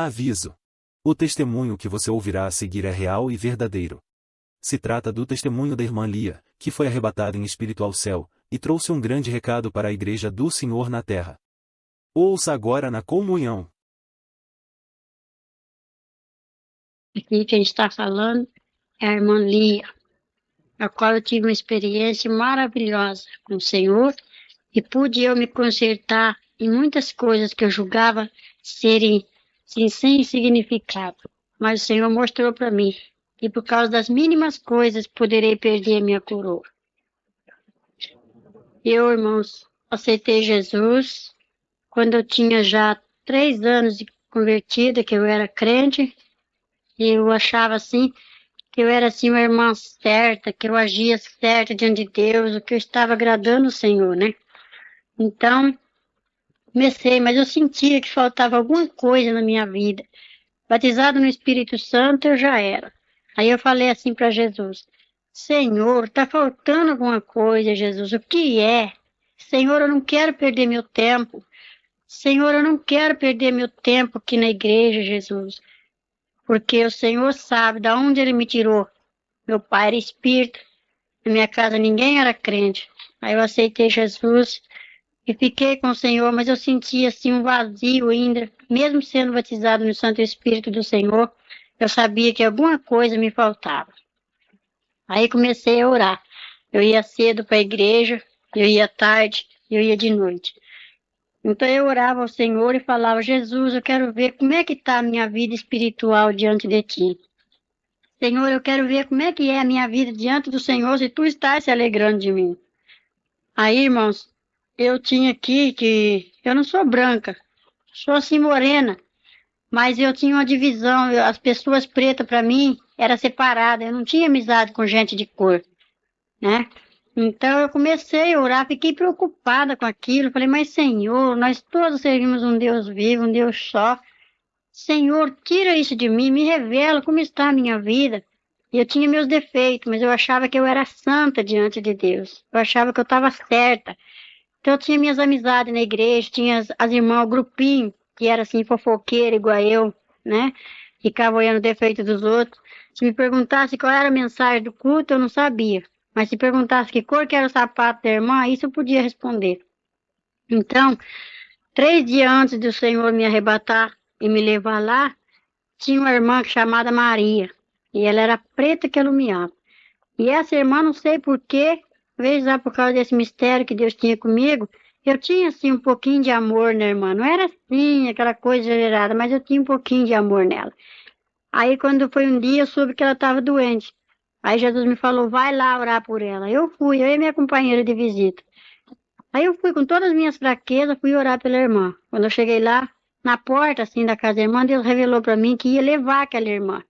Aviso: o testemunho que você ouvirá a seguir é real e verdadeiro. Se trata do testemunho da irmã Lia, que foi arrebatada em espírito ao céu, e trouxe um grande recado para a Igreja do Senhor na terra. Ouça agora na comunhão. Aqui que a gente está falando é a irmã Lia, a qual eu tive uma experiência maravilhosa com o Senhor e pude eu me consertar em muitas coisas que eu julgava serem sem significado. Mas o Senhor mostrou para mim que por causa das mínimas coisas poderei perder a minha coroa. Eu, irmãos, aceitei Jesus quando eu tinha já 3 anos de convertida, que eu era crente, e eu achava assim que eu era assim uma irmã certa, que eu agia certa diante de Deus, o que eu estava agradando o Senhor, né? Então, comecei, mas eu sentia que faltava alguma coisa na minha vida. Batizado no Espírito Santo, eu já era. Aí eu falei assim para Jesus: Senhor, está faltando alguma coisa, Jesus, o que é? Senhor, eu não quero perder meu tempo. Senhor, eu não quero perder meu tempo aqui na igreja, Jesus, porque o Senhor sabe de onde Ele me tirou. Meu pai era espírita, na minha casa ninguém era crente. Aí eu aceitei Jesus e fiquei com o Senhor, mas eu sentia assim um vazio ainda, mesmo sendo batizado no Santo Espírito do Senhor, eu sabia que alguma coisa me faltava. Aí comecei a orar. Eu ia cedo para a igreja, eu ia tarde, eu ia de noite. Então eu orava ao Senhor e falava: Jesus, eu quero ver como é que está a minha vida espiritual diante de Ti. Senhor, eu quero ver como é que é a minha vida diante do Senhor, se Tu estás se alegrando de mim. Aí, irmãos, eu tinha aqui que eu não sou branca, sou assim morena, mas eu tinha uma divisão, as pessoas pretas para mim era separada, eu não tinha amizade com gente de cor, né? Então eu comecei a orar, fiquei preocupada com aquilo, falei: mas Senhor, nós todos servimos um Deus vivo, um Deus só. Senhor, tira isso de mim, me revela como está a minha vida. E eu tinha meus defeitos, mas eu achava que eu era santa diante de Deus. Eu achava que eu estava certa. Então eu tinha minhas amizades na igreja, tinha as irmãs, o grupinho, que era assim, fofoqueira igual eu, né? Ficava olhando o defeito dos outros. Se me perguntasse qual era a mensagem do culto, eu não sabia. Mas se perguntasse que cor que era o sapato da irmã, isso eu podia responder. Então, 3 dias antes do Senhor me arrebatar e me levar lá, tinha uma irmã chamada Maria. E ela era preta que alumiava. E essa irmã, não sei porquê, talvez lá por causa desse mistério que Deus tinha comigo, eu tinha assim um pouquinho de amor na irmã. Não era assim, aquela coisa exagerada, mas eu tinha um pouquinho de amor nela. Aí quando foi um dia, eu soube que ela estava doente. Aí Jesus me falou: vai lá orar por ela. Eu fui, eu e minha companheira de visita. Aí eu fui com todas as minhas fraquezas, fui orar pela irmã. Quando eu cheguei lá, na porta assim da casa da irmã, Deus revelou para mim que ia levar aquela irmã.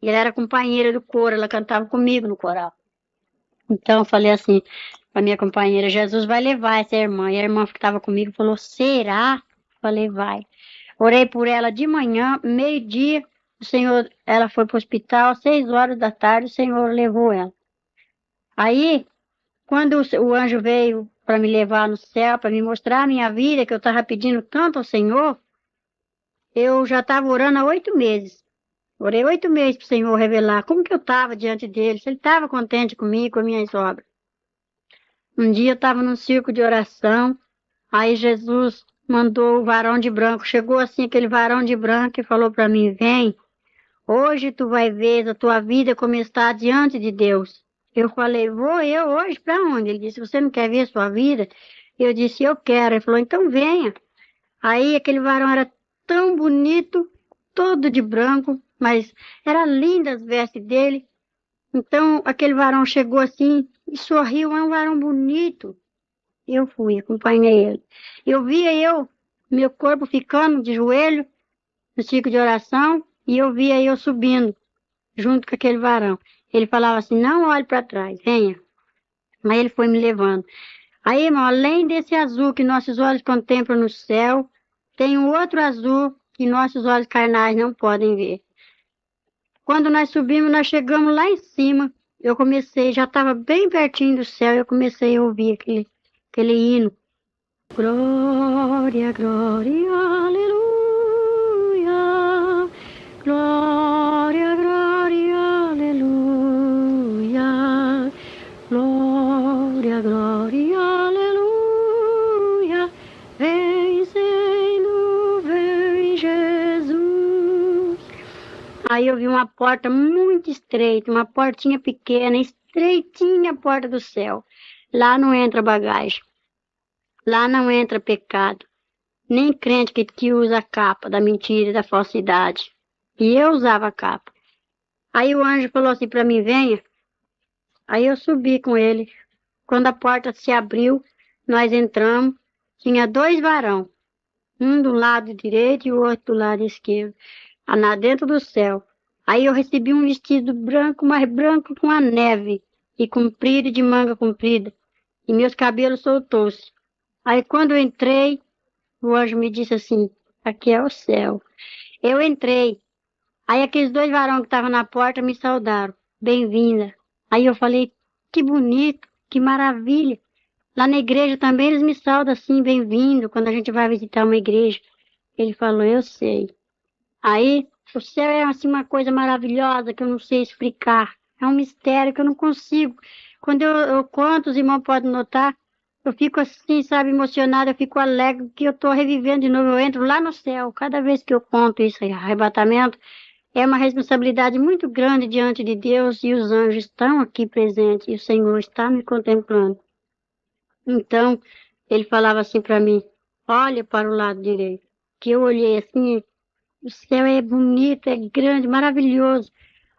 E ela era companheira do coro, ela cantava comigo no coral. Então eu falei assim para minha companheira: Jesus vai levar essa irmã. E a irmã que estava comigo falou: será? Falei: vai. Orei por ela de manhã, meio-dia, o Senhor, ela foi para o hospital, 6 horas da tarde, o Senhor levou ela. Aí, quando o anjo veio para me levar no céu, para me mostrar a minha vida, que eu estava pedindo tanto ao Senhor, eu já estava orando há 8 meses. Orei 8 meses para o Senhor revelar como que eu estava diante dele, se ele estava contente comigo, com as minhas obras. Um dia eu estava num círculo de oração, aí Jesus mandou o varão de branco, chegou assim aquele varão de branco e falou para mim: vem, hoje tu vai ver a tua vida como está diante de Deus. Eu falei: vou eu hoje para onde? Ele disse: você não quer ver a sua vida? Eu disse: eu quero. Ele falou: então venha. Aí aquele varão era tão bonito, todo de branco, mas era linda as vestes dele. Então aquele varão chegou assim e sorriu: é um varão bonito. Eu fui, acompanhei ele. Eu via meu corpo ficando de joelho no ciclo de oração, e eu via eu subindo junto com aquele varão. Ele falava assim: não olhe para trás, venha. Aí ele foi me levando. Aí, irmão, além desse azul que nossos olhos contemplam no céu, tem um outro azul que nossos olhos carnais não podem ver. Quando nós subimos, nós chegamos lá em cima. Eu comecei, já estava bem pertinho do céu, eu comecei a ouvir aquele hino. Glória, glória, aleluia. glória, aleluia, vem Senhor, vem Jesus. Aí eu vi uma porta muito estreita, uma portinha pequena, estreitinha a porta do céu. Lá não entra bagagem, lá não entra pecado, nem crente que usa a capa da mentira e da falsidade. E eu usava a capa. Aí o anjo falou assim para mim, venha. Aí eu subi com ele. Quando a porta se abriu, nós entramos. Tinha 2 varão, um do lado direito e o outro do lado esquerdo, dentro do céu. Aí eu recebi um vestido branco, mais branco com a neve, e comprido, de manga comprida, e meus cabelos soltou-se. Aí quando eu entrei, o anjo me disse assim, aqui é o céu. Eu entrei. Aí aqueles 2 varões que estavam na porta me saudaram. Bem-vinda. Aí eu falei, que bonito, que maravilha. Lá na igreja também eles me saudam assim, bem-vindo, quando a gente vai visitar uma igreja. Ele falou, eu sei. Aí o céu é assim uma coisa maravilhosa que eu não sei explicar. É um mistério que eu não consigo. Quando eu conto, os irmãos podem notar, eu fico assim, sabe, emocionada, eu fico alegre que eu estou revivendo de novo, eu entro lá no céu. Cada vez que eu conto isso, arrebatamento, é uma responsabilidade muito grande diante de Deus e os anjos estão aqui presentes e o Senhor está me contemplando. Então, ele falava assim para mim, olha para o lado direito. Que eu olhei assim, o céu é bonito, é grande, maravilhoso.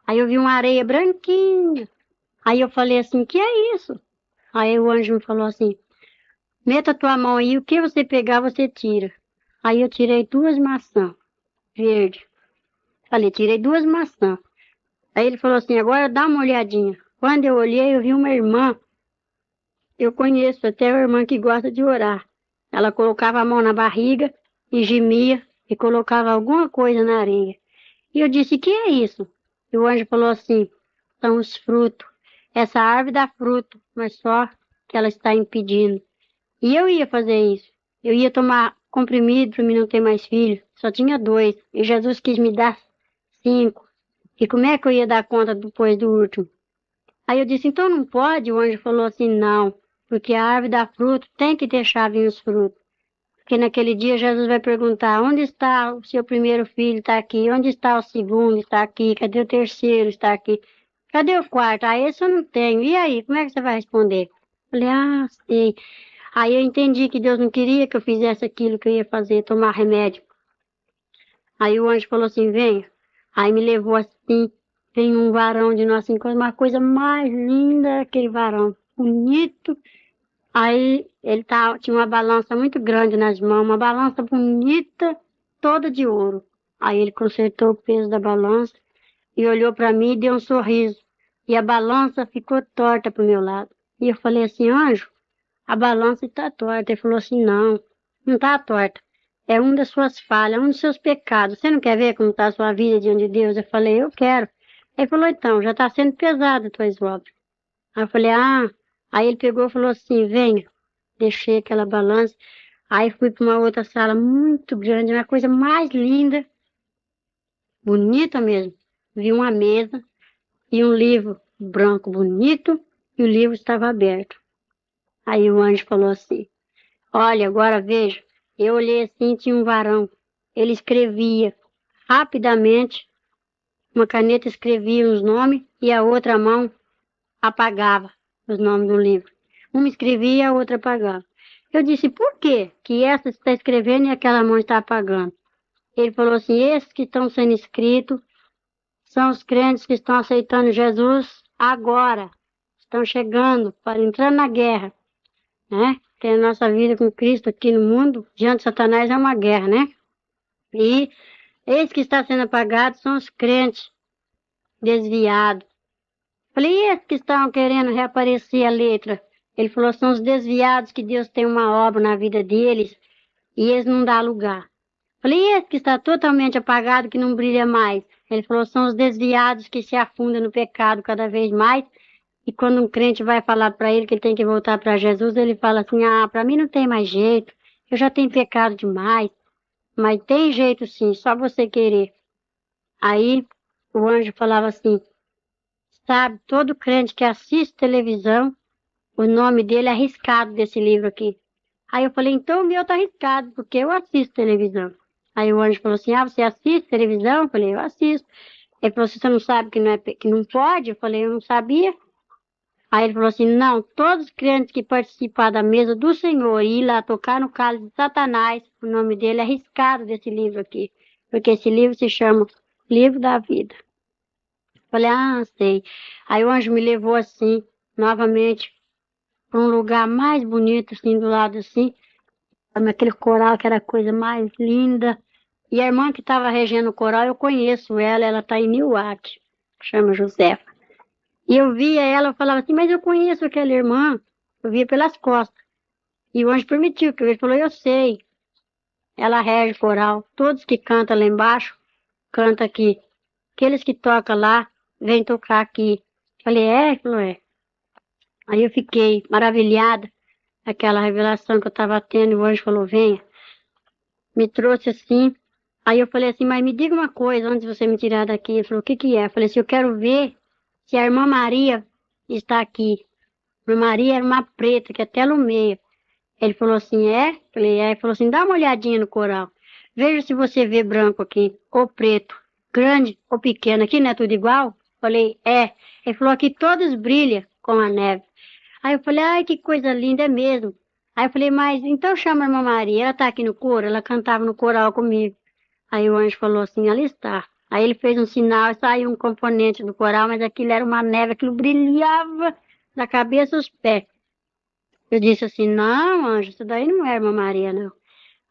Aí eu vi uma areia branquinha. Aí eu falei assim, que é isso? Aí o anjo me falou assim, meta a tua mão aí, o que você pegar, você tira. Aí eu tirei 2 maçãs verdes. Falei, tirei 2 maçãs. Aí ele falou assim, agora dá uma olhadinha. Quando eu olhei, eu vi uma irmã. Eu conheço até uma irmã que gosta de orar. Ela colocava a mão na barriga e gemia e colocava alguma coisa na areia. E eu disse, que é isso? E o anjo falou assim, são os frutos. Essa árvore dá fruto, mas só que ela está impedindo. E eu ia fazer isso. Eu ia tomar comprimido para mim não ter mais filho. Só tinha 2. E Jesus quis me dar 5. E como é que eu ia dar conta depois do último? Aí eu disse, então não pode? O anjo falou assim, não. Porque a árvore dá fruto, tem que deixar vir os frutos. Porque naquele dia Jesus vai perguntar, onde está o seu primeiro filho? Está aqui. Onde está o segundo? Está aqui. Cadê o terceiro? Está aqui. Cadê o quarto? Ah, esse eu não tenho. E aí, como é que você vai responder? Falei, ah, sei. Aí eu entendi que Deus não queria que eu fizesse aquilo que eu ia fazer, tomar remédio. Aí o anjo falou assim, venha. Aí me levou assim, tem um varão de nós, assim, uma coisa mais linda, aquele varão, bonito. Aí ele tinha uma balança muito grande nas mãos, uma balança bonita, toda de ouro. Aí ele consertou o peso da balança e olhou para mim e deu um sorriso. E a balança ficou torta para o meu lado. E eu falei assim, anjo, a balança está torta. Ele falou assim, não, não está torta. É uma das suas falhas, um dos seus pecados. Você não quer ver como está a sua vida diante de Deus? Eu falei, eu quero. Ele falou, então, já está sendo pesado as tuas obras. Aí eu falei, ah. Aí ele pegou e falou assim, venha. Deixei aquela balança. Aí fui para uma outra sala muito grande, uma coisa mais linda, bonita mesmo. Vi uma mesa e um livro branco bonito e o livro estava aberto. Aí o anjo falou assim, olha, agora veja. Eu olhei assim, tinha um varão. Ele escrevia rapidamente, uma caneta escrevia os nomes e a outra mão apagava os nomes do livro. Uma escrevia e a outra apagava. Eu disse, por quê que essa está escrevendo e aquela mão está apagando? Ele falou assim, esses que estão sendo escritos são os crentes que estão aceitando Jesus agora. Estão chegando, entrando na guerra, né? Porque a nossa vida com Cristo aqui no mundo, diante de Satanás, é uma guerra, né? E esses que está sendo apagados são os crentes desviados. Falei, e esses que estão querendo reaparecer a letra? Ele falou, são os desviados que Deus tem uma obra na vida deles e eles não dão lugar. Falei, e esse que está totalmente apagado, que não brilha mais? Ele falou, são os desviados que se afundam no pecado cada vez mais. E quando um crente vai falar para ele que ele tem que voltar para Jesus, ele fala assim, ah, para mim não tem mais jeito, eu já tenho pecado demais. Mas tem jeito sim, só você querer. Aí o anjo falava assim, sabe, todo crente que assiste televisão O nome dele é arriscado desse livro aqui. Aí eu falei, então o meu tá arriscado, porque eu assisto televisão. Aí o anjo falou assim, ah, você assiste televisão? Eu falei, eu assisto. Ele falou assim, você não sabe que não, que não pode? Eu falei, eu não sabia. Aí ele falou assim, não, todos os crentes que participar da mesa do Senhor e ir lá tocar no cálice de Satanás, o nome dele é arriscado desse livro aqui, porque esse livro se chama Livro da Vida. Falei, ah, sei. Aí o anjo me levou assim, novamente, para um lugar mais bonito, assim, do lado assim, aquele coral que era a coisa mais linda. E a irmã que estava regendo o coral, eu conheço ela, ela está em Newark, chama Josefa. E eu via ela, eu falava assim, mas eu conheço aquela irmã. Eu via pelas costas. E o anjo permitiu, que ele falou, eu sei. Ela rege coral. Todos que cantam lá embaixo, cantam aqui. Aqueles que tocam lá, vêm tocar aqui. Falei, é? Ele falou, é. Aí eu fiquei maravilhada, aquela revelação que eu estava tendo, e o anjo falou, venha. Me trouxe assim. Aí eu falei assim, mas me diga uma coisa antes de você me tirar daqui. Ele falou, o que que é? Eu falei assim, eu quero ver se a irmã Maria está aqui. A irmã Maria era uma preta, que até no meio. Ele falou assim, é? Falei, é. Ele falou assim, dá uma olhadinha no coral. Veja se você vê branco aqui, ou preto, grande ou pequeno. Aqui não é tudo igual? Falei, é. Ele falou, aqui todos brilham com a neve. Aí eu falei, ai, que coisa linda, é mesmo. Aí eu falei, mas então chama a irmã Maria, ela tá aqui no coro? Ela cantava no coral comigo. Aí o anjo falou assim, ela está. Aí ele fez um sinal e saiu um componente do coral, mas aquilo era uma neve, aquilo brilhava da cabeça aos pés. Eu disse assim, não, anjo, isso daí não é irmã Maria, não.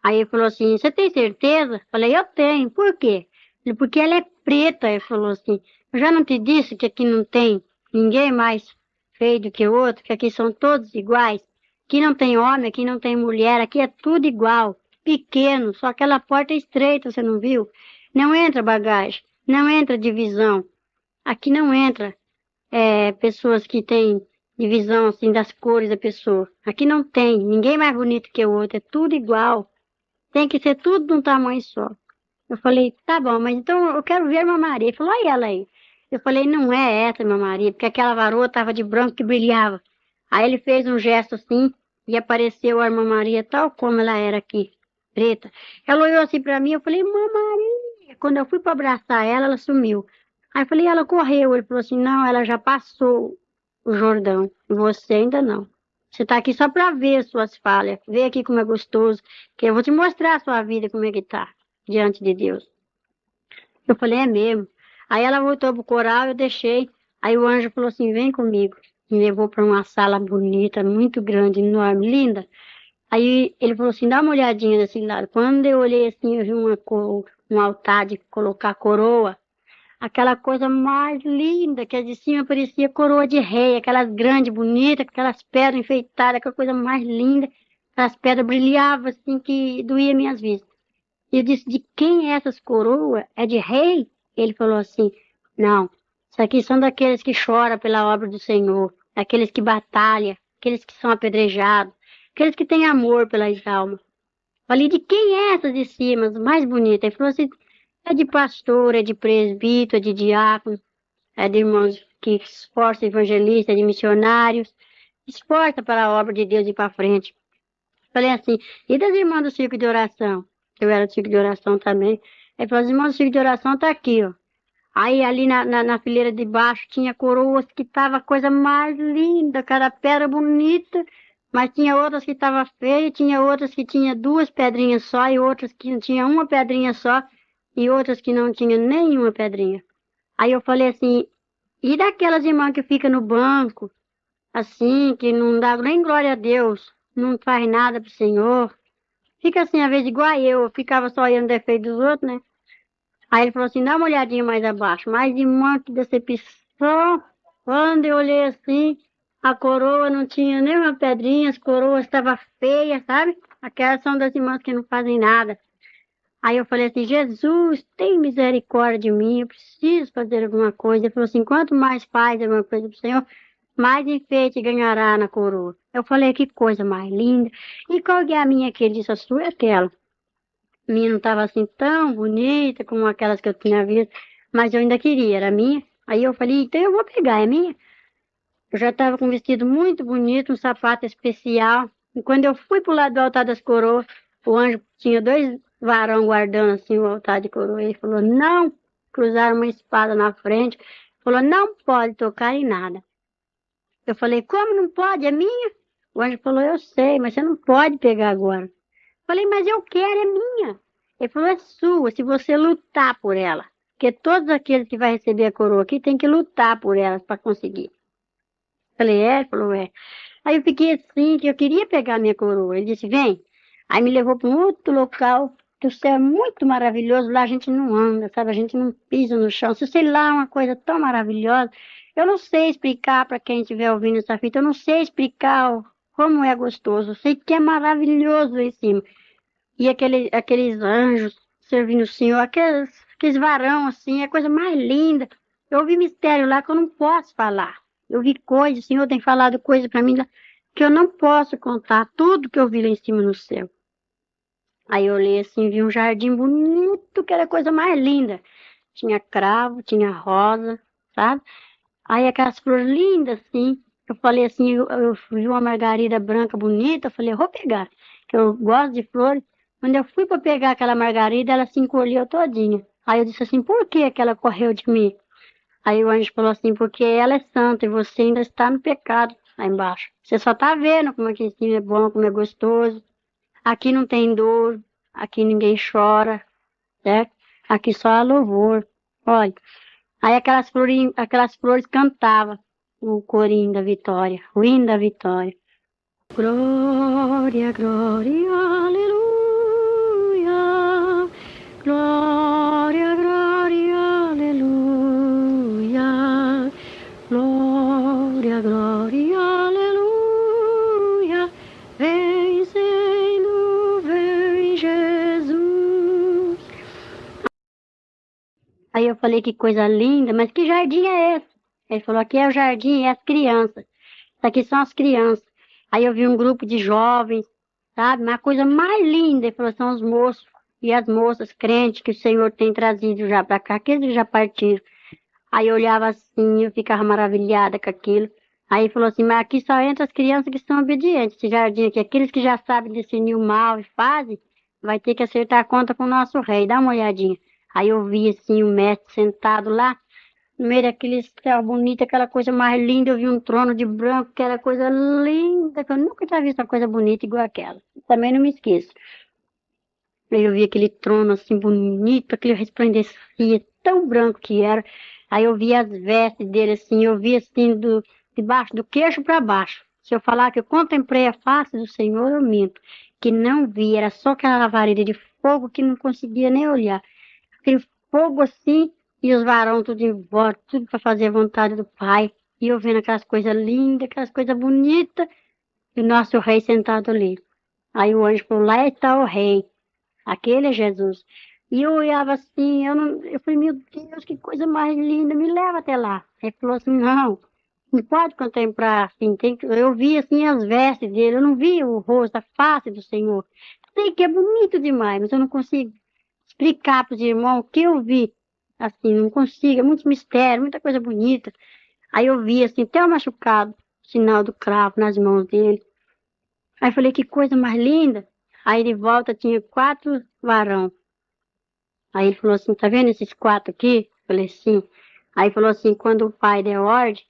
Aí ele falou assim, você tem certeza? Falei, eu tenho. Por quê? Ele, porque ela é preta. Ele falou assim, eu já não te disse que aqui não tem ninguém mais feio do que o outro, que aqui são todos iguais. Aqui não tem homem, aqui não tem mulher, aqui é tudo igual. Pequeno, só aquela porta é estreita, você não viu? Não entra bagagem, não entra divisão. Aqui não entra pessoas que têm divisão assim das cores da pessoa. Aqui não tem, ninguém mais bonito que o outro, é tudo igual. Tem que ser tudo de um tamanho só. Eu falei, tá bom, mas então eu quero ver a irmã Maria. Ele falou, olha ela aí. Eu falei, não é essa, irmã Maria, porque aquela varoa estava de branco que brilhava. Aí ele fez um gesto assim e apareceu a irmã Maria tal como ela era aqui, preta. Ela olhou assim para mim, eu falei, irmã Maria. Quando eu fui para abraçar ela, ela sumiu. Aí eu falei, ela correu. Ele falou assim, não, ela já passou o Jordão, você ainda não. Você está aqui só para ver suas falhas, ver aqui como é gostoso, que eu vou te mostrar a sua vida, como é que tá, diante de Deus. Eu falei, é mesmo. Aí ela voltou pro coral, eu deixei. Aí o anjo falou assim, vem comigo. Me levou para uma sala bonita, muito grande, enorme, linda. Aí ele falou assim, dá uma olhadinha desse lado. Quando eu olhei assim, eu vi um altar de colocar coroa. Aquela coisa mais linda, que a de cima parecia coroa de rei, aquelas grandes, bonitas, aquelas pedras enfeitadas, aquela coisa mais linda. Aquelas pedras brilhavam assim que doía minhas vistas. E eu disse, de quem é essas coroas? É de rei? Ele falou assim, não, isso aqui são daqueles que choram pela obra do Senhor, daqueles que batalham, aqueles que são apedrejados, aqueles que têm amor pelas almas. Falei, de quem é essas de cima, as mais bonitas? Ele falou assim, é de pastor, é de presbítero, é de diácono, é de irmãos que esforçam evangelistas, é de missionários, esforça para a obra de Deus ir para frente. Falei assim, e das irmãs do círculo de oração? Eu era do círculo de oração também. Ele falou, as irmãs do círculo de oração tá aqui, ó. Aí ali na fileira de baixo tinha coroas que tava a coisa mais linda, cada pedra bonita, mas tinha outras que tava feia, tinha outras que tinha duas pedrinhas só, e outras que tinha uma pedrinha só, e outras que não tinha nenhuma pedrinha. Aí eu falei assim, e daquelas irmãs que ficam no banco, assim, que não dá nem glória a Deus, não faz nada pro Senhor? Fica assim, às vezes, igual eu ficava só olhando o defeito dos outros, né? Aí ele falou assim, dá uma olhadinha mais abaixo. Mas de que decepção. Quando eu olhei assim, a coroa não tinha nenhuma pedrinha, as coroas estavam feias, sabe? Aquelas são das irmãs que não fazem nada. Aí eu falei assim, Jesus, tem misericórdia de mim, eu preciso fazer alguma coisa. Ele falou assim, quanto mais faz alguma coisa pro Senhor, mais enfeite ganhará na coroa. Eu falei, que coisa mais linda. E qual que é a minha que ele disse, a sua é aquela. A minha não estava assim tão bonita como aquelas que eu tinha visto, mas eu ainda queria, era minha. Aí eu falei, então eu vou pegar, é minha. Eu já estava com um vestido muito bonito, um sapato especial. E quando eu fui pro lado do altar das coroas, o anjo tinha dois varão guardando assim o altar de coroa. Ele falou, não, cruzaram uma espada na frente. Falou, não pode tocar em nada. Eu falei, como não pode? É minha? O anjo falou, eu sei, mas você não pode pegar agora. Falei, mas eu quero, é minha. Ele falou, é sua, se você lutar por ela. Porque todos aqueles que vai receber a coroa aqui tem que lutar por elas para conseguir. Falei, é? Ele falou, é. Aí eu fiquei assim, que eu queria pegar a minha coroa. Ele disse, vem. Aí me levou para um outro local, que o céu é muito maravilhoso. Lá a gente não anda, sabe? A gente não pisa no chão. Se sei lá, uma coisa tão maravilhosa. Eu não sei explicar para quem estiver ouvindo essa fita, eu não sei explicar como é gostoso. Eu sei que é maravilhoso lá em cima. E aqueles anjos servindo o Senhor, aqueles varão assim, é a coisa mais linda. Eu ouvi mistério lá que eu não posso falar. Eu vi coisas, o Senhor tem falado coisas para mim lá que eu não posso contar, tudo que eu vi lá em cima no céu. Aí eu olhei assim, vi um jardim bonito, que era a coisa mais linda. Tinha cravo, tinha rosa, sabe? Aí aquelas flores lindas assim. Eu falei assim, eu vi uma margarida branca bonita, eu falei, eu vou pegar, que eu gosto de flores. Quando eu fui para pegar aquela margarida, ela se encolheu todinha. Aí eu disse assim, por que ela correu de mim? Aí o anjo falou assim, porque ela é santa e você ainda está no pecado lá embaixo. Você só está vendo como aqui em cima é bom, como é gostoso. Aqui não tem dor, aqui ninguém chora, certo? Aqui só há louvor. Olha, aí aquelas flores cantavam o corinho da vitória, o hino da vitória. Glória, glória, aleluia. Glória, glória, aleluia. Glória, glória, aleluia. Vencendo, vem Jesus. Aí eu falei, que coisa linda, mas que jardim é esse? Ele falou, aqui é o jardim, é as crianças. Isso aqui são as crianças. Aí eu vi um grupo de jovens, sabe? Uma coisa mais linda. Ele falou, são os moços e as moças crentes que o Senhor tem trazido já para cá, aqueles que já partiram. Aí eu olhava assim, eu ficava maravilhada com aquilo. Aí ele falou assim, mas aqui só entra as crianças que são obedientes. Esse jardim aqui, aqueles que já sabem discernir o mal e fazem, vai ter que acertar a conta com o nosso rei. Dá uma olhadinha. Aí eu vi assim o mestre sentado lá, no meio daquele céu bonito, aquela coisa mais linda. Eu vi um trono de branco, que era coisa linda, que eu nunca tinha visto uma coisa bonita igual aquela. Também não me esqueço. Aí eu vi aquele trono assim bonito, aquele resplandecia, tão branco que era. Aí eu vi as vestes dele assim, eu vi assim debaixo do queixo para baixo. Se eu falar que eu contemplei a face do Senhor, eu minto. Que não vi, era só aquela lavareda de fogo que não conseguia nem olhar. Aquele fogo assim, e os varões tudo em volta, tudo para fazer a vontade do Pai. E eu vendo aquelas coisas lindas, aquelas coisas bonitas, e o nosso rei sentado ali. Aí o anjo falou, lá está o rei. Aquele é Jesus. E eu olhava assim, eu falei, meu Deus, que coisa mais linda, me leva até lá. Ele falou assim, não pode contemplar assim, eu vi assim as vestes dele, eu não vi o rosto, a face do Senhor. Sei que é bonito demais, mas eu não consigo explicar para os irmãos o que eu vi. Assim, não consigo, é muito mistério, muita coisa bonita. Aí eu vi assim, até o machucado, sinal do cravo nas mãos dele. Aí eu falei, que coisa mais linda. Aí de volta tinha 4 varão. Aí ele falou assim, tá vendo esses 4 aqui? Eu falei, sim. Aí falou assim, quando o pai der ordem,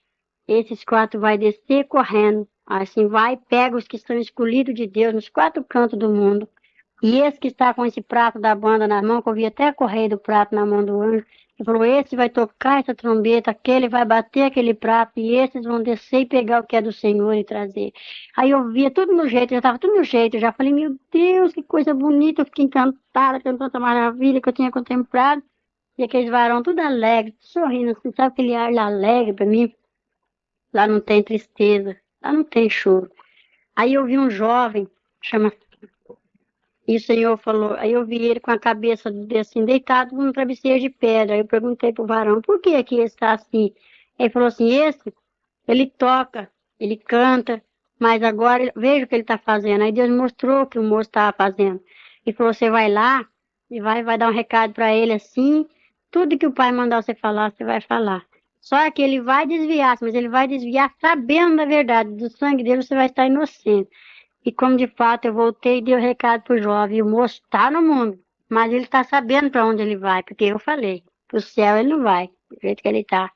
esses 4 vai descer correndo. Assim, vai, pega os que estão escolhidos de Deus nos 4 cantos do mundo. E esse que está com esse prato da banda na mão, que eu vi até a correia do prato na mão do anjo, ele falou, esse vai tocar essa trombeta, aquele vai bater aquele prato, e esses vão descer e pegar o que é do Senhor e trazer. Aí eu via tudo no jeito, já estava tudo no jeito, eu já falei, meu Deus, que coisa bonita, eu fiquei encantada com tanta maravilha que eu tinha contemplado. E aqueles varão tudo alegre, sorrindo assim, sabe aquele ar alegre para mim? Lá não tem tristeza, lá não tem choro. Aí eu vi um jovem, chama. E o Senhor falou, aí eu vi ele com a cabeça assim, deitado num travesseiro de pedra. Aí eu perguntei pro varão, por que aqui está assim? Ele falou assim, ele toca, ele canta, mas agora veja o que ele está fazendo. Aí Deus mostrou o que o moço estava fazendo. Ele falou, você vai lá e vai dar um recado para ele assim, tudo que o pai mandar você falar, você vai falar. Só que ele vai desviar, mas ele vai desviar sabendo da verdade. Do sangue dele você vai estar inocente. E como de fato eu voltei e dei o recado pro jovem, e o moço está no mundo, mas ele está sabendo para onde ele vai, porque eu falei, pro céu ele não vai, do jeito que ele está.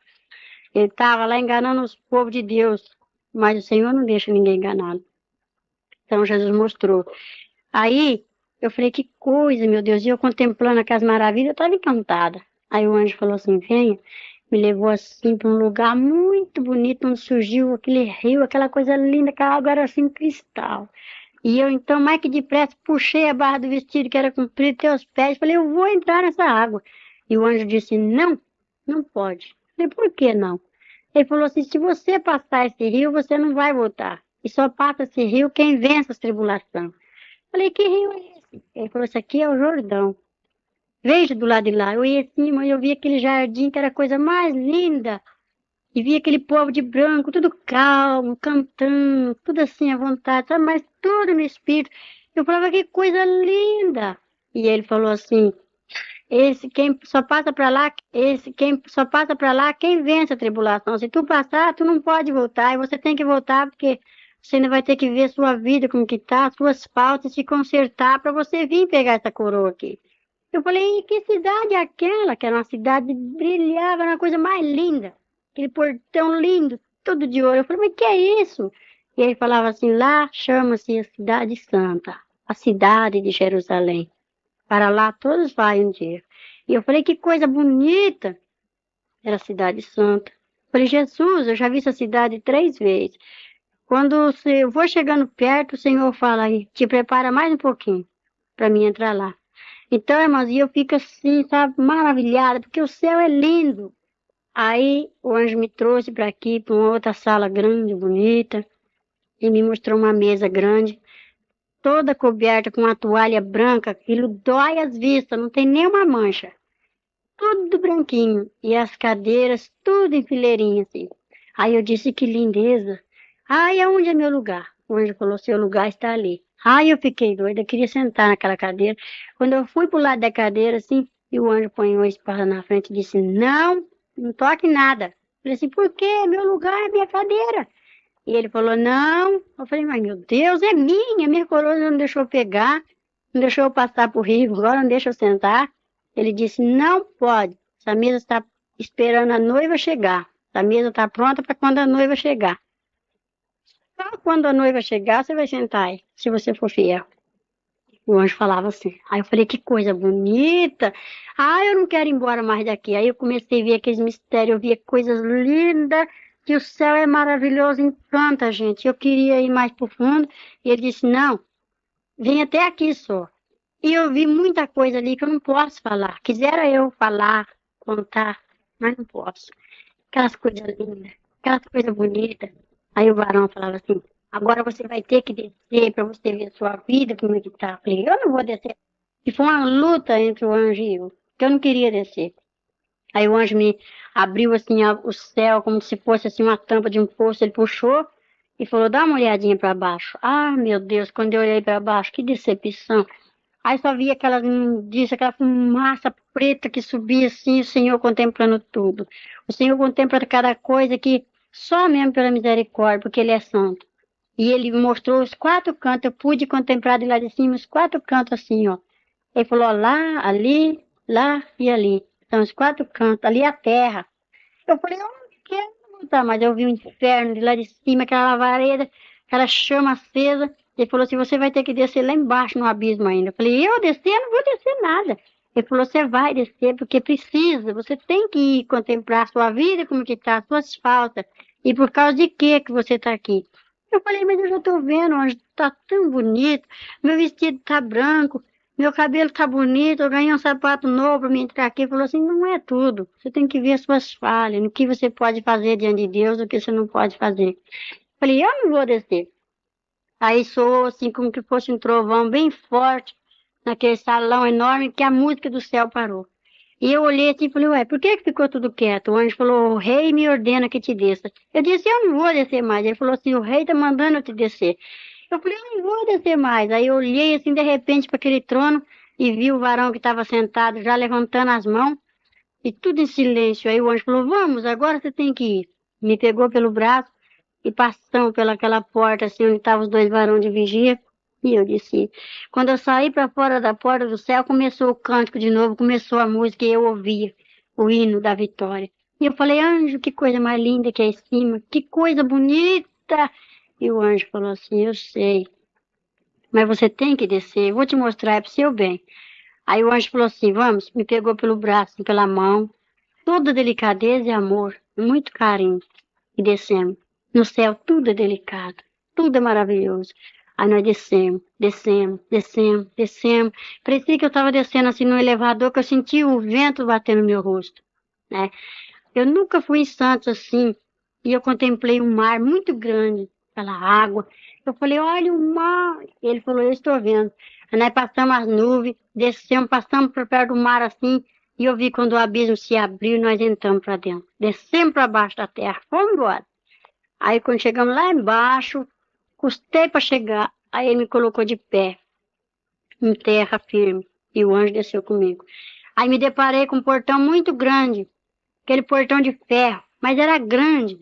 Ele estava lá enganando os povos de Deus, mas o Senhor não deixa ninguém enganá-lo. Então Jesus mostrou. Aí eu falei, que coisa, meu Deus, e eu contemplando aquelas maravilhas, eu estava encantada. Aí o anjo falou assim, venha, me levou assim para um lugar muito bonito, onde surgiu aquele rio, aquela coisa linda, aquela água era assim cristal. E eu então, mais que depressa, puxei a barra do vestido que era comprido até os pés, falei, eu vou entrar nessa água. E o anjo disse, não, não pode. Eu falei, por que não? Ele falou assim, se você passar esse rio, você não vai voltar. E só passa esse rio quem vence as tribulações. Falei, que rio é esse? Ele falou, esse aqui é o Jordão. Veja do lado de lá. Eu ia assim, mas eu vi aquele jardim que era a coisa mais linda. E vi aquele povo de branco, tudo calmo, cantando, tudo assim à vontade, sabe? Mas tudo no espírito. Eu falava, que coisa linda. E ele falou assim, esse quem só passa para lá, esse quem só passa para lá, quem vence a tribulação. Se tu passar, tu não pode voltar, e você tem que voltar porque você ainda vai ter que ver sua vida como que tá, suas faltas, se consertar para você vir pegar essa coroa aqui. Eu falei, e que cidade é aquela? Que era uma cidade que brilhava, era uma coisa mais linda. Aquele portão lindo, todo de ouro. Eu falei, mas que é isso? E ele falava assim, lá chama-se a Cidade Santa, a cidade de Jerusalém. Para lá todos vai um dia. E eu falei, que coisa bonita. Era a Cidade Santa. Eu falei, Jesus, eu já vi essa cidade 3 vezes. Quando eu vou chegando perto, o Senhor fala aí, te prepara mais um pouquinho para mim entrar lá. Então, irmãos, e eu fico assim, sabe, maravilhada, porque o céu é lindo. Aí o anjo me trouxe para aqui, para uma outra sala grande, bonita, e me mostrou uma mesa grande, toda coberta com uma toalha branca, aquilo dói as vistas, não tem nenhuma mancha. Tudo branquinho, e as cadeiras, tudo em fileirinha, assim. Aí eu disse, que lindeza. Ai, aonde é meu lugar? O anjo falou, seu lugar está ali. Ai, eu fiquei doida, eu queria sentar naquela cadeira. Quando eu fui pro lado da cadeira, assim, e o anjo põe uma espada na frente e disse, não, não toque nada. Eu falei assim, por quê? Meu lugar é minha cadeira. E ele falou, não. Eu falei, mas meu Deus, é minha coroa não deixou eu pegar, não deixou eu passar por rio, agora não deixa eu sentar. Ele disse, não pode, essa mesa está esperando a noiva chegar. Essa mesa está pronta para quando a noiva chegar. Só quando a noiva chegar, você vai sentar aí, se você for fiel. O anjo falava assim. Aí eu falei, que coisa bonita. Ah, eu não quero ir embora mais daqui. Aí eu comecei a ver aqueles mistérios, eu via coisas lindas, que o céu é maravilhoso, encanta, gente. Eu queria ir mais pro fundo. E ele disse, não, vem até aqui só. E eu vi muita coisa ali que eu não posso falar. Quisera eu falar, contar, mas não posso. Aquelas coisas lindas, aquelas coisas bonitas. Aí o varão falava assim, agora você vai ter que descer para você ver a sua vida, como é que tá. Eu falei, eu não vou descer. E foi uma luta entre o anjo e eu, que eu não queria descer. Aí o anjo me abriu assim o céu, como se fosse assim uma tampa de um poço, ele puxou e falou, dá uma olhadinha para baixo. Ah, meu Deus, quando eu olhei para baixo, que decepção. Aí só via aquela fumaça preta que subia assim, o Senhor contemplando tudo. O Senhor contempla cada coisa que só mesmo pela misericórdia, porque Ele é santo. E Ele mostrou os 4 cantos, eu pude contemplar de lá de cima os 4 cantos assim, ó. Ele falou, ó, lá, ali, lá e ali. São os 4 cantos, ali é a terra. Eu falei, eu não quero voltar, mas eu vi o inferno de lá de cima, aquela lavareda, aquela chama acesa. Ele falou assim, você vai ter que descer lá embaixo no abismo ainda. Eu falei, eu descer? Eu não vou descer nada. Ele falou, você vai descer porque precisa, você tem que ir contemplar a sua vida, como que está, as suas faltas. E por causa de que você está aqui? Eu falei, mas eu já estou vendo, anjo, está tão bonito, meu vestido está branco, meu cabelo tá bonito, eu ganhei um sapato novo para me entrar aqui. Ele falou assim, não é tudo. Você tem que ver as suas falhas, no que você pode fazer diante de Deus, o que você não pode fazer. Falei, eu não vou descer. Aí soou assim como que fosse um trovão bem forte, naquele salão enorme, que a música do céu parou. E eu olhei assim e falei, ué, por que ficou tudo quieto? O anjo falou, o rei me ordena que te desça. Eu disse, eu não vou descer mais. Ele falou assim, o rei tá mandando eu te descer. Eu falei, eu não vou descer mais. Aí eu olhei assim de repente para aquele trono e vi o varão que estava sentado já levantando as mãos e tudo em silêncio. Aí o anjo falou, vamos, agora você tem que ir. Me pegou pelo braço e passamos pelaquela porta, assim, onde estavam os dois varões de vigia, e eu disse, quando eu saí para fora da porta do céu, começou o cântico de novo, começou a música e eu ouvia o hino da vitória. E eu falei, anjo, que coisa mais linda que é em cima, que coisa bonita. E o anjo falou assim, eu sei, mas você tem que descer, eu vou te mostrar, é pro seu bem. Aí o anjo falou assim, vamos, me pegou pelo braço, pela mão, toda delicadeza e amor, muito carinho, e descemos. No céu tudo é delicado, tudo é maravilhoso. Aí nós descemos, descemos, descemos, descemos. Parecia que eu estava descendo assim no elevador, que eu sentia o vento batendo no meu rosto, né? Eu nunca fui em Santos assim, e eu contemplei um mar muito grande, aquela água. Eu falei, olha o mar. Ele falou, eu estou vendo. Aí nós passamos as nuvens, descemos, passamos por perto do mar assim, e eu vi quando o abismo se abriu, nós entramos para dentro. Descemos para baixo da terra, fomos embora. Aí quando chegamos lá embaixo, custei para chegar, aí ele me colocou de pé, em terra firme, e o anjo desceu comigo. Aí me deparei com um portão muito grande, aquele portão de ferro, mas era grande.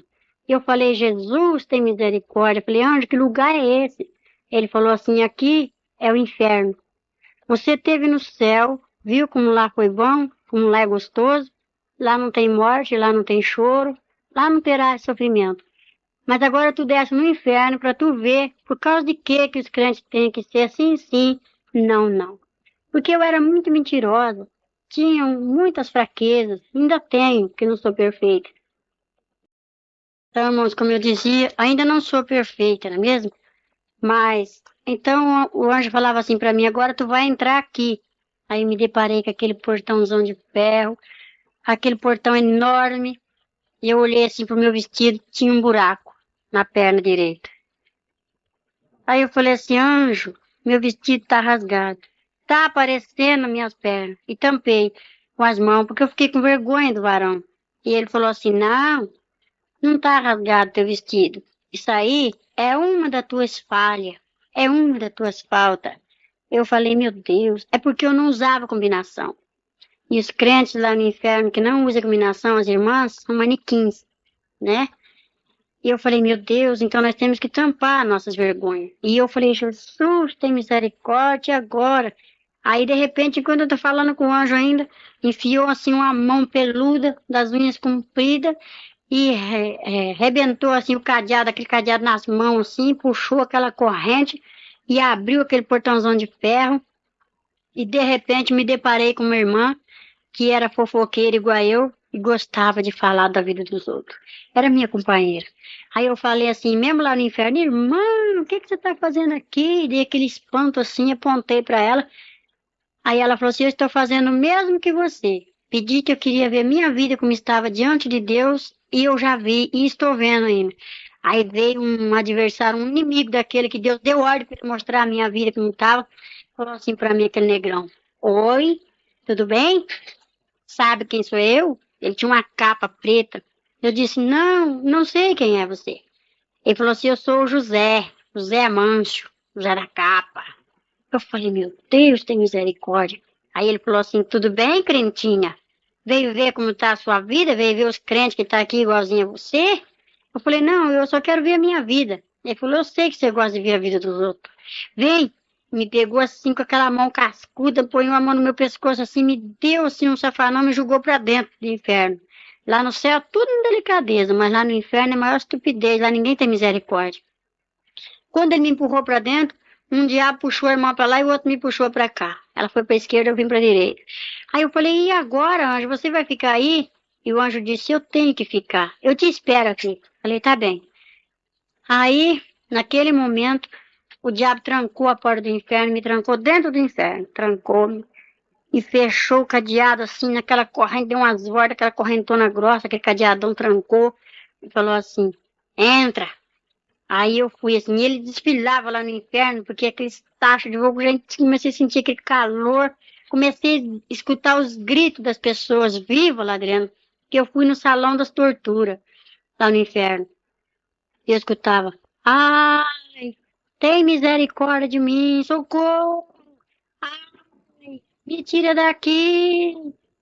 E eu falei, Jesus, tem misericórdia. Eu falei, anjo, que lugar é esse? Ele falou assim, aqui é o inferno. Você esteve no céu, viu como lá foi bom, como lá é gostoso, lá não tem morte, lá não tem choro, lá não terá sofrimento. Mas agora tu desce no inferno para tu ver por causa de que os crentes têm que ser assim, sim, não, não. Porque eu era muito mentirosa, tinha muitas fraquezas, ainda tenho, que não sou perfeita. Então, irmãos, como eu dizia, ainda não sou perfeita, não é mesmo? Mas, então o anjo falava assim para mim, agora tu vai entrar aqui. Aí me deparei com aquele portãozão de ferro, aquele portão enorme, e eu olhei assim pro meu vestido, tinha um buraco na perna direita. Aí eu falei assim, anjo, meu vestido tá rasgado, tá aparecendo minhas pernas. E tampei com as mãos, porque eu fiquei com vergonha do varão. E ele falou assim, não, não tá rasgado teu vestido. Isso aí é uma das tuas falhas, é uma das tuas faltas. Eu falei, meu Deus, é porque eu não usava combinação. E os crentes lá no inferno que não usam combinação, as irmãs, são manequins, né? E eu falei, meu Deus, então nós temos que tampar nossas vergonhas. E eu falei, Jesus, tem misericórdia agora. Aí, de repente, quando eu tô falando com o anjo ainda, enfiou assim uma mão peluda, das unhas compridas, e rebentou assim o cadeado, aquele cadeado nas mãos, assim, puxou aquela corrente e abriu aquele portãozão de ferro. E, de repente, me deparei com uma irmã que era fofoqueira igual eu e gostava de falar da vida dos outros. Era minha companheira. Aí eu falei assim, mesmo lá no inferno, irmã, o que você está fazendo aqui? Dei aquele espanto assim, apontei para ela. Aí ela falou assim, eu estou fazendo o mesmo que você. Pedi que eu queria ver minha vida como estava diante de Deus e eu já vi e estou vendo ainda. Aí veio um adversário, um inimigo daquele que Deus deu ordem para mostrar a minha vida como estava. Falou assim para mim, aquele negrão, oi, tudo bem? Sabe quem sou eu? Ele tinha uma capa preta. Eu disse, não, não sei quem é você. Ele falou assim, eu sou o José, José Mancho, José da capa. Eu falei, meu Deus, tem misericórdia. Aí ele falou assim, tudo bem, crentinha? Veio ver como está a sua vida? Veio ver os crentes que estão aqui igualzinho a você? Eu falei, não, eu só quero ver a minha vida. Ele falou, eu sei que você gosta de ver a vida dos outros. Vem, me pegou assim com aquela mão cascuda, põe uma mão no meu pescoço assim, me deu assim um safanão, me jogou para dentro do inferno. Lá no céu tudo em delicadeza, mas lá no inferno é maior estupidez, lá ninguém tem misericórdia. Quando ele me empurrou para dentro, um diabo puxou a irmã para lá e o outro me puxou para cá. Ela foi para a esquerda, eu vim para a direita. Aí eu falei, e agora, anjo, você vai ficar aí? E o anjo disse, eu tenho que ficar, eu te espero aqui. Falei, tá bem. Aí, naquele momento, o diabo trancou a porta do inferno, me trancou dentro do inferno, trancou-me e fechou o cadeado assim, naquela corrente, deu umas voltas, aquela correntona grossa, aquele cadeadão trancou e falou assim, entra. Aí eu fui assim, e ele desfilava lá no inferno, porque aqueles tachos de fogo, gente, comecei a sentir aquele calor, comecei a escutar os gritos das pessoas vivas lá dentro, que eu fui no salão das torturas, lá no inferno, e eu escutava, ai, tem misericórdia de mim, socorro, ai, me tira daqui,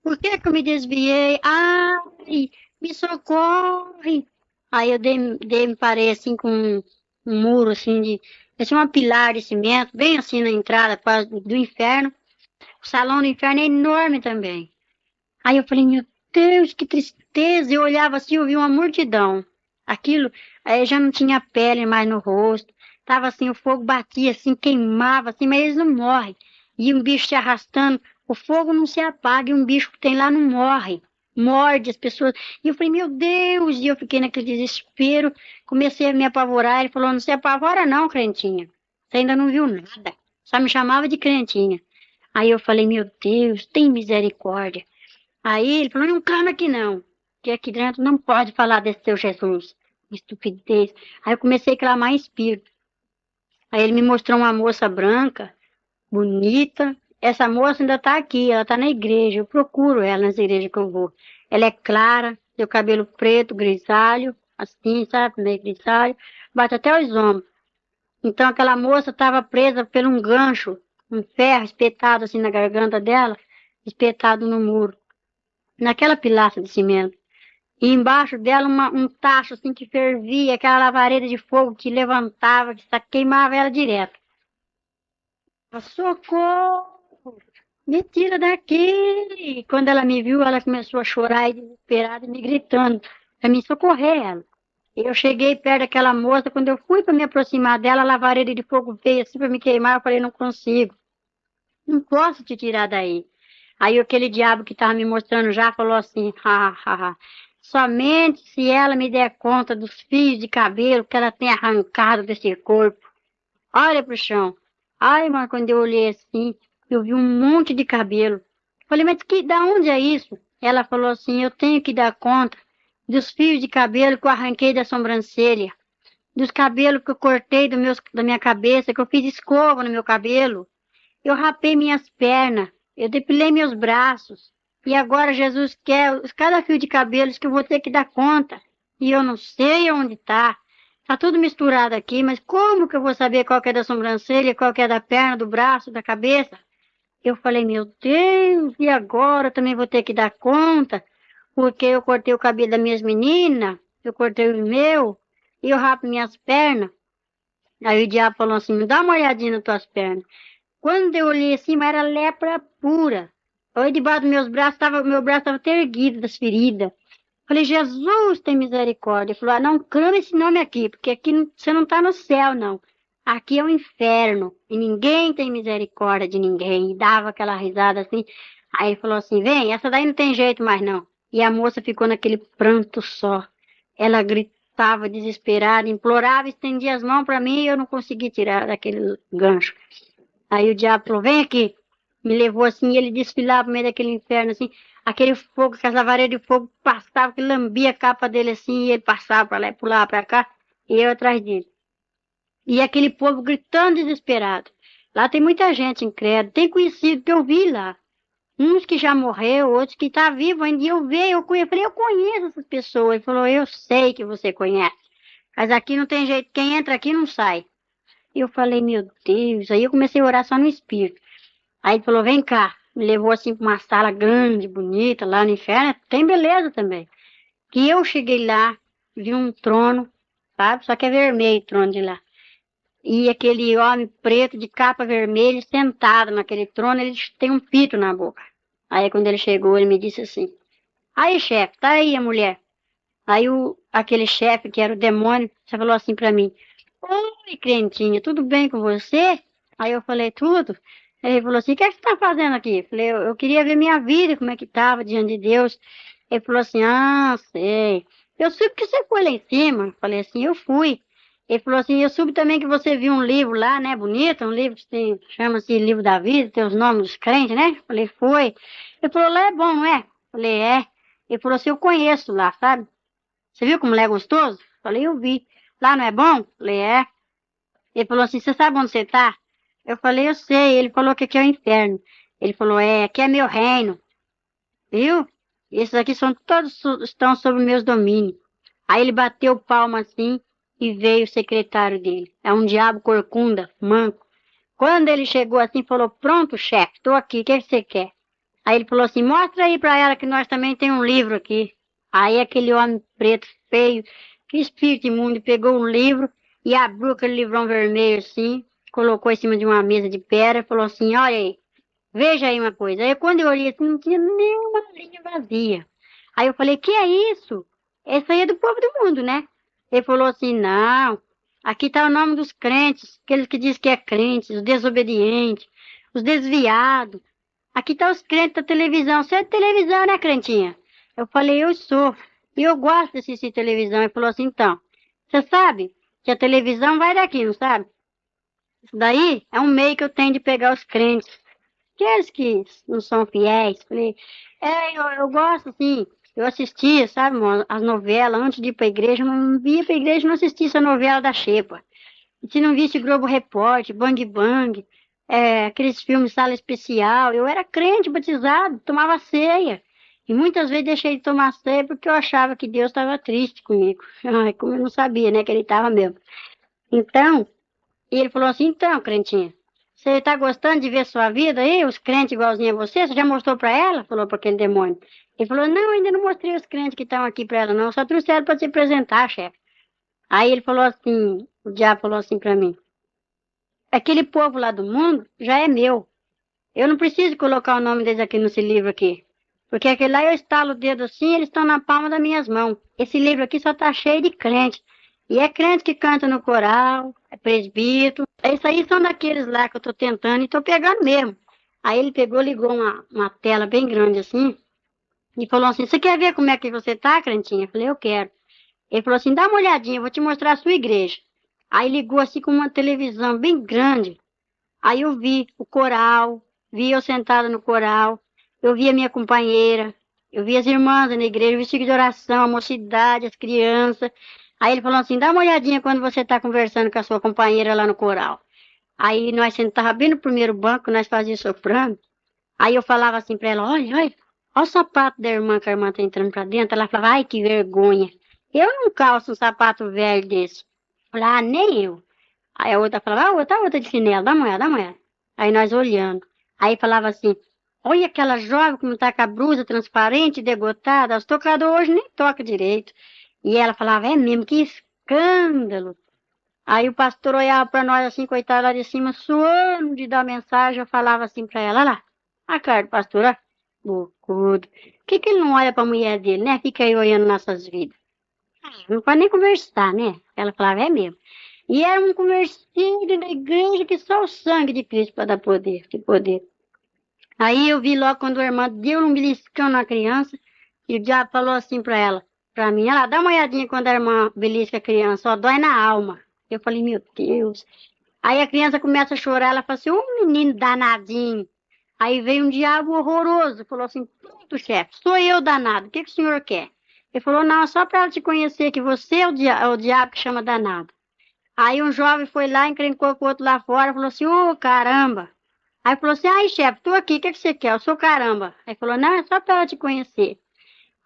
Por que que eu me desviei? Ai, me socorre. Aí eu me parei assim com um muro assim de, assim uma pilar de cimento, bem assim na entrada quase do inferno. O salão do inferno é enorme também. Aí eu falei, meu Deus, que tristeza. Eu olhava assim, eu vi uma multidão. Aquilo, aí eu já não tinha pele mais no rosto. Tava assim, o fogo batia assim, queimava assim, mas eles não morrem. E um bicho se arrastando, o fogo não se apaga e um bicho que tem lá não morre. Morde as pessoas. E eu falei, meu Deus! E eu fiquei naquele desespero, comecei a me apavorar. Ele falou, não se apavora não, crentinha. Você ainda não viu nada. Só me chamava de crentinha. Aí eu falei, meu Deus, tem misericórdia. Aí ele falou, não clama aqui não, que aqui dentro não pode falar desse seu Jesus. Estupidez. Aí eu comecei a clamar em espírito. Aí ele me mostrou uma moça branca, bonita. Essa moça ainda está aqui, ela está na igreja. Eu procuro ela nas igrejas que eu vou. Ela é clara, tem o cabelo preto, grisalho, assim, sabe, meio grisalho. Bate até os ombros. Então aquela moça estava presa por um gancho, um ferro espetado assim na garganta dela, espetado no muro, naquela pilastra de cimento. E embaixo dela um tacho assim que fervia, aquela lavareda de fogo que levantava, que queimava ela direto. Socorro! Me tira daqui! E quando ela me viu, ela começou a chorar e desesperada, me gritando para me socorrer ela. Eu cheguei perto daquela moça, quando eu fui para me aproximar dela, a lavareda de fogo veio assim para me queimar, eu falei, não consigo, não posso te tirar daí. Aí aquele diabo que estava me mostrando já falou assim, somente se ela me der conta dos fios de cabelo que ela tem arrancado desse corpo. Olha pro chão. Ai, mas quando eu olhei assim, eu vi um monte de cabelo. Falei, mas da onde é isso? Ela falou assim, eu tenho que dar conta dos fios de cabelo que eu arranquei da sobrancelha, dos cabelos que eu cortei da minha cabeça, que eu fiz escova no meu cabelo. Eu rapei minhas pernas, eu depilei meus braços. E agora Jesus quer cada fio de cabelos que eu vou ter que dar conta. E eu não sei onde está. Está tudo misturado aqui, mas como que eu vou saber qual que é da sobrancelha, qual que é da perna, do braço, da cabeça? Eu falei, meu Deus, e agora eu também vou ter que dar conta? Porque eu cortei o cabelo das minhas meninas, eu cortei o meu, e eu rapo minhas pernas. Aí o diabo falou assim, me dá uma olhadinha nas tuas pernas. Quando eu olhei assim, mas era lepra pura. Olhei debaixo dos meus braços, meu braço estava até erguido das feridas. Falei, Jesus tem misericórdia. Ele falou, não clama esse nome aqui, porque aqui você não está no céu, não. Aqui é o inferno, e ninguém tem misericórdia de ninguém. E dava aquela risada assim. Aí ele falou assim, vem, essa daí não tem jeito mais não. E a moça ficou naquele pranto só. Ela gritava desesperada, implorava, estendia as mãos para mim e eu não consegui tirar daquele gancho. Aí o diabo falou, vem aqui. Me levou assim, e ele desfilava no meio daquele inferno, assim, aquele fogo, que as lavareiras de fogo passavam, que lambia a capa dele assim, e ele passava para lá e pulava para cá, e eu atrás dele. E aquele povo gritando desesperado. Lá tem muita gente incrédula, tem conhecido que eu vi lá. Uns que já morreu, outros que tá vivo ainda, e eu vejo, eu falei, eu conheço essas pessoas. Ele falou, eu sei que você conhece, mas aqui não tem jeito, quem entra aqui não sai. E eu falei, meu Deus, aí eu comecei a orar só no espírito. Aí ele falou, vem cá. Me levou assim para uma sala grande, bonita, lá no inferno. Tem beleza também. Que eu cheguei lá, vi um trono, sabe? Só que é vermelho o trono de lá. E aquele homem preto de capa vermelha sentado naquele trono, ele tem um pito na boca. Aí quando ele chegou, ele me disse assim, aí chefe, tá aí a mulher. Aí aquele chefe, que era o demônio, você falou assim para mim, oi, crentinha, tudo bem com você? Aí eu falei, tudo. Ele falou assim, o que é que você está fazendo aqui? Eu falei, eu queria ver minha vida, como é que estava diante de Deus. Ele falou assim, sei. Eu soube que você foi lá em cima. Eu falei assim, eu fui. Ele falou assim, eu soube também que você viu um livro lá, né, bonito, um livro que chama-se Livro da Vida, tem os nomes dos crentes, né? Eu falei, foi. Ele falou, lá é bom, não é? Eu falei, é. Ele falou assim, eu conheço lá, sabe? Você viu como lá é gostoso? Eu falei, eu vi. Lá não é bom? Eu falei, é. Ele falou assim, você sabe onde você está? Eu falei, eu sei. Ele falou que aqui é o inferno. Ele falou, aqui é meu reino. Viu? Esses aqui são todos estão sob meus domínios. Aí ele bateu palma assim e veio o secretário dele. É um diabo corcunda, manco. Quando ele chegou assim, falou, pronto, chefe, estou aqui, o que você quer? Aí ele falou assim, mostra aí pra ela que nós também tem um livro aqui. Aí aquele homem preto, feio, que espírito imundo, pegou um livro e abriu aquele livrão vermelho assim, colocou em cima de uma mesa de pedra e falou assim, olha aí, veja aí uma coisa. Aí quando eu olhei assim, não tinha nenhuma linha vazia. Aí eu falei, que é isso? Esse aí é do povo do mundo, né? Ele falou assim, não, aqui tá o nome dos crentes, aqueles que dizem que é crentes, os desobedientes, os desviados. Aqui tá os crentes da televisão. Você é de televisão, né, crentinha? Eu falei, eu sou. E eu gosto de assistir televisão. Ele falou assim, então, você sabe que a televisão vai daqui, não sabe? Isso daí é um meio que eu tenho de pegar os crentes. Aqueles que não são fiéis. Falei, eu gosto, assim. Eu assistia, sabe, amor, as novelas. Antes de ir pra igreja, eu não via pra igreja, não assistia essa novela da Xepa. E se não visse Globo Repórter, Bang Bang, aqueles filmes Sala Especial, eu era crente, batizado, tomava ceia. E muitas vezes deixei de tomar ceia porque eu achava que Deus estava triste comigo. Ai, como eu não sabia, né, que ele estava mesmo. Então, ele falou assim, então, crentinha, você está gostando de ver sua vida aí, os crentes igualzinho a você? Você já mostrou para ela? Falou para aquele demônio. Ele falou, não, ainda não mostrei os crentes que estão aqui para ela, não. Só trouxeram para te apresentar, chefe. Aí ele falou assim, o diabo falou assim para mim, aquele povo lá do mundo já é meu. Eu não preciso colocar o nome deles aqui nesse livro aqui. Porque aquele lá eu estalo o dedo assim, eles estão na palma das minhas mãos. Esse livro aqui só tá cheio de crente. E é crente que canta no coral, é presbítero. Isso aí são daqueles lá que eu tô tentando e tô pegando mesmo. Aí ele pegou, ligou uma tela bem grande assim, e falou assim, você quer ver como é que você tá, crentinha? Eu falei, eu quero. Ele falou assim, dá uma olhadinha, eu vou te mostrar a sua igreja. Aí ligou assim com uma televisão bem grande. Aí eu vi o coral, vi eu sentada no coral, eu vi a minha companheira, eu vi as irmãs na igreja, vestido de oração, a mocidade, as crianças. Aí ele falou assim, dá uma olhadinha quando você está conversando com a sua companheira lá no coral. Aí nós sentávamos bem no primeiro banco, nós fazíamos soprano. Aí eu falava assim para ela, olha o sapato da irmã que a irmã tá entrando para dentro. Ela falava, ai que vergonha. Eu não calço um sapato velho desse. Eu falava, nem eu. Aí a outra falava, outra de chinelo, dá uma olhada, dá uma olhada. Aí nós olhando. Aí falava assim, olha aquela jovem como tá com a blusa transparente, degotada, os tocadores hoje nem toca direito. E ela falava, é mesmo, que escândalo. Aí o pastor olhava para nós assim, coitado lá de cima, suando de dar mensagem, eu falava assim para ela, olha lá, a cara do pastor, ó, bocudo. Por que ele não olha para a mulher dele, né? Fica aí olhando nossas vidas. Não pode nem conversar, né? Ela falava, é mesmo. E era um convertido da igreja que só o sangue de Cristo para dar poder, de poder. Aí eu vi logo quando a irmã deu um beliscão na criança e o diabo falou assim para ela, para mim, ela dá uma olhadinha quando a irmã belisca a criança, só dói na alma. Eu falei, meu Deus. Aí a criança começa a chorar, ela fala assim, menino danadinho. Aí veio um diabo horroroso, falou assim, pronto, chefe, sou eu danado, o que o senhor quer? Ele falou, não, só para ela te conhecer que você é o diabo que chama danado. Aí um jovem foi lá, encrencou com o outro lá fora, falou assim, ô caramba. Aí falou assim, ai chefe, tô aqui, o que você quer? Eu sou caramba. Aí falou, não, é só para ela te conhecer.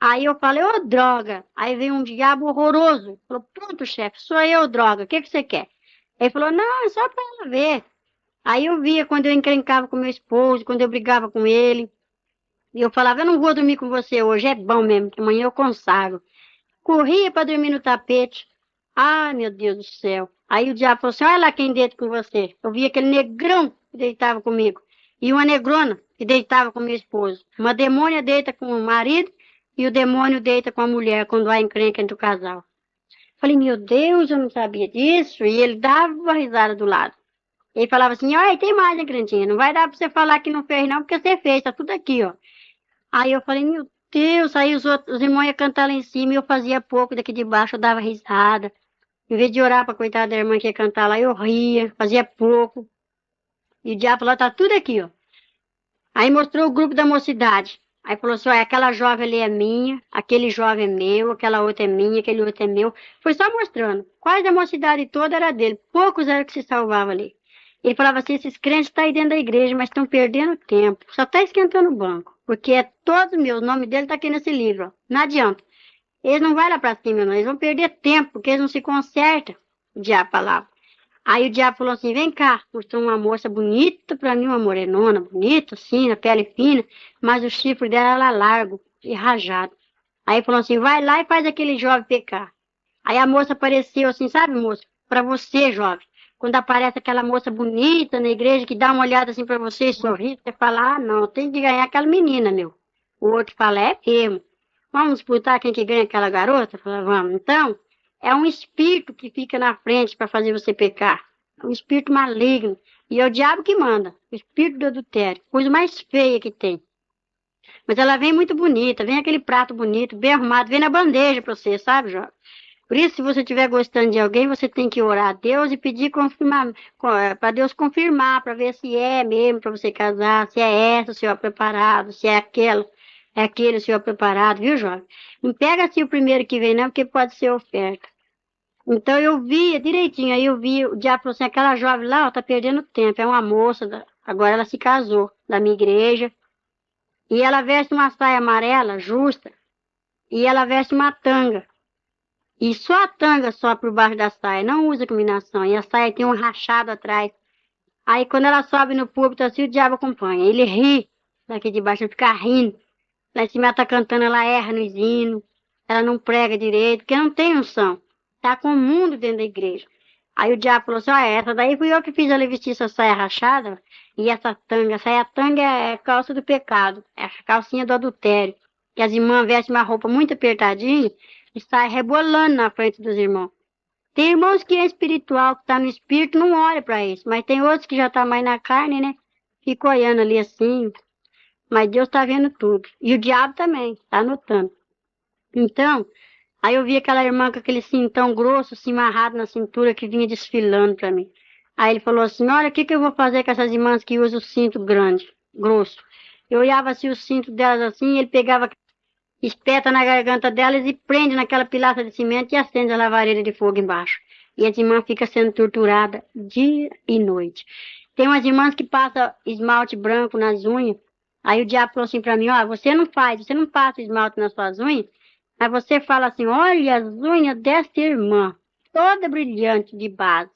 Aí eu falei, ô droga. Aí veio um diabo horroroso. Falou, pronto chefe, sou eu, droga, o que você quer? Ele falou, não, é só para ela ver. Aí eu via quando eu encrencava com meu esposo, quando eu brigava com ele. E eu falava, eu não vou dormir com você hoje, é bom mesmo, que amanhã eu consagro. Corria para dormir no tapete. Ai, meu Deus do céu. Aí o diabo falou assim, olha lá quem deita com você. Eu vi aquele negrão que deitava comigo. E uma negrona que deitava com meu esposo. Uma demônia deita com o marido e o demônio deita com a mulher quando há encrenca entre o casal. Falei, meu Deus, eu não sabia disso. E ele dava uma risada do lado. Ele falava assim, olha, tem mais, hein, Crentinha? Não vai dar para você falar que não fez não, porque você fez, tá tudo aqui, ó. Aí eu falei, meu Deus, aí os irmãos iam cantar lá em cima e eu fazia pouco daqui de baixo, eu dava risada. Em vez de orar para coitada da irmã que ia cantar lá, eu ria, fazia pouco. E o diabo falou, tá tudo aqui, ó. Aí mostrou o grupo da mocidade. Aí falou assim, olha, aquela jovem ali é minha, aquele jovem é meu, aquela outra é minha, aquele outro é meu. Foi só mostrando. Quase a mocidade toda era dele. Poucos eram que se salvavam ali. Ele falava assim, esses crentes estão aí dentro da igreja, mas estão perdendo tempo. Só está esquentando o banco. Porque é todos meus, o nome dele está aqui nesse livro, ó. Não adianta. Eles não vão lá para cima, não. Eles vão perder tempo, porque eles não se consertam. O diabo falava. Aí o diabo falou assim, vem cá, mostrou uma moça bonita pra mim, uma morenona, bonita, assim, na pele fina, mas o chifre dela era largo e rajado. Aí falou assim, vai lá e faz aquele jovem pecar. Aí a moça apareceu assim, sabe, moça? Pra você, jovem. Quando aparece aquela moça bonita na igreja que dá uma olhada assim pra você e sorri, você fala, ah, não, tem que ganhar aquela menina, meu. O outro fala, é mesmo. Vamos disputar quem que ganha aquela garota? Fala, vamos. Então, é um espírito que fica na frente para fazer você pecar. É um espírito maligno. E é o diabo que manda. O espírito do adultério. Coisa mais feia que tem. Mas ela vem muito bonita, vem aquele prato bonito, bem arrumado, vem na bandeja para você, sabe, Jó? Por isso, se você estiver gostando de alguém, você tem que orar a Deus e pedir confirmar, para Deus confirmar, para ver se é mesmo para você casar, se é essa o senhor preparado, se é aquela, é aquele o senhor preparado, viu, jovem? Não pega assim o primeiro que vem, não, porque pode ser oferta. Então eu via direitinho, aí eu vi, o diabo falou assim, aquela jovem lá, ó, tá perdendo tempo, é uma moça, agora ela se casou, da minha igreja, e ela veste uma saia amarela, justa, e ela veste uma tanga. E só a tanga só por baixo da saia, não usa combinação. E a saia tem um rachado atrás. Aí quando ela sobe no púlpito assim, o diabo acompanha. Ele ri daqui de baixo, ele fica rindo. Lá em cima ela tá cantando, ela erra nos hinos. Ela não prega direito, porque não tem unção. Tá com o mundo dentro da igreja. Aí o diabo falou assim, ó, essa daí fui eu que fiz ela vestir essa saia rachada. E essa saia tanga é calça do pecado. É a calcinha do adultério. Que as irmãs vestem uma roupa muito apertadinha e sai rebolando na frente dos irmãos. Tem irmãos que é espiritual, que está no espírito, não olha para isso. Mas tem outros que já tá mais na carne, né? Fica olhando ali assim. Mas Deus está vendo tudo. E o diabo também, está anotando. Então, aí eu vi aquela irmã com aquele cintão grosso, assim, amarrado na cintura, que vinha desfilando para mim. Aí ele falou assim, olha, o que eu vou fazer com essas irmãs que usam o cinto grande, grosso? Eu olhava assim o cinto delas assim, ele pegava, espeta na garganta delas e prende naquela pilaça de cimento e acende a lavareira de fogo embaixo. E as irmãs ficam sendo torturadas dia e noite. Tem umas irmãs que passam esmalte branco nas unhas. Aí o diabo falou assim para mim, ó, você não passa esmalte nas suas unhas, mas você fala assim, olha as unhas dessa irmã, toda brilhante de base.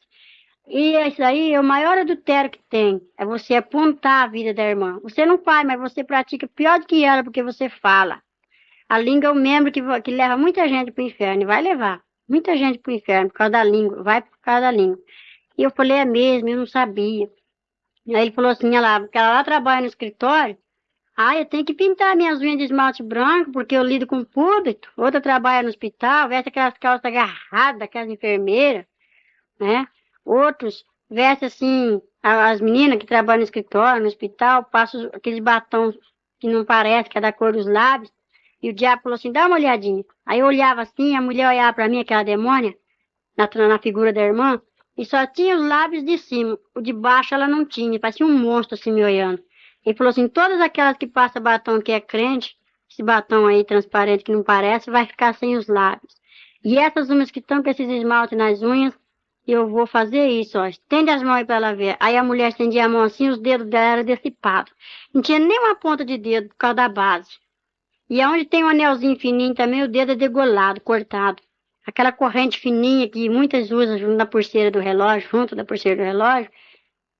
E isso aí é o maior adultério que tem, é você apontar a vida da irmã. Você não faz, mas você pratica pior do que ela, porque você fala. A língua é um membro que leva muita gente para o inferno, e vai levar muita gente para o inferno por causa da língua, vai por causa da língua. E eu falei, é mesmo, eu não sabia. Aí ele falou assim, olha lá, porque ela lá trabalha no escritório, ah, eu tenho que pintar minhas unhas de esmalte branco, porque eu lido com o público. Outra trabalha no hospital, veste aquelas calças agarradas, aquelas enfermeiras, né? Outros vestem assim, as meninas que trabalham no escritório, no hospital, passam aqueles batons que não parece, que é da cor dos lábios. E o diabo falou assim, dá uma olhadinha. Aí eu olhava assim, a mulher olhava para mim, aquela demônia, na figura da irmã, e só tinha os lábios de cima. O de baixo ela não tinha, parecia um monstro assim me olhando. Ele falou assim, todas aquelas que passam batom que é crente, esse batom aí transparente que não parece, vai ficar sem os lábios. E essas umas que estão com esses esmalte nas unhas, eu vou fazer isso, ó. Estende as mãos aí pra ela ver. Aí a mulher estendia a mão assim, os dedos dela eram decipados. Não tinha nem uma ponta de dedo por causa da base. E aonde tem um anelzinho fininho também, o dedo é degolado, cortado. Aquela corrente fininha que muitas usam junto da pulseira do relógio,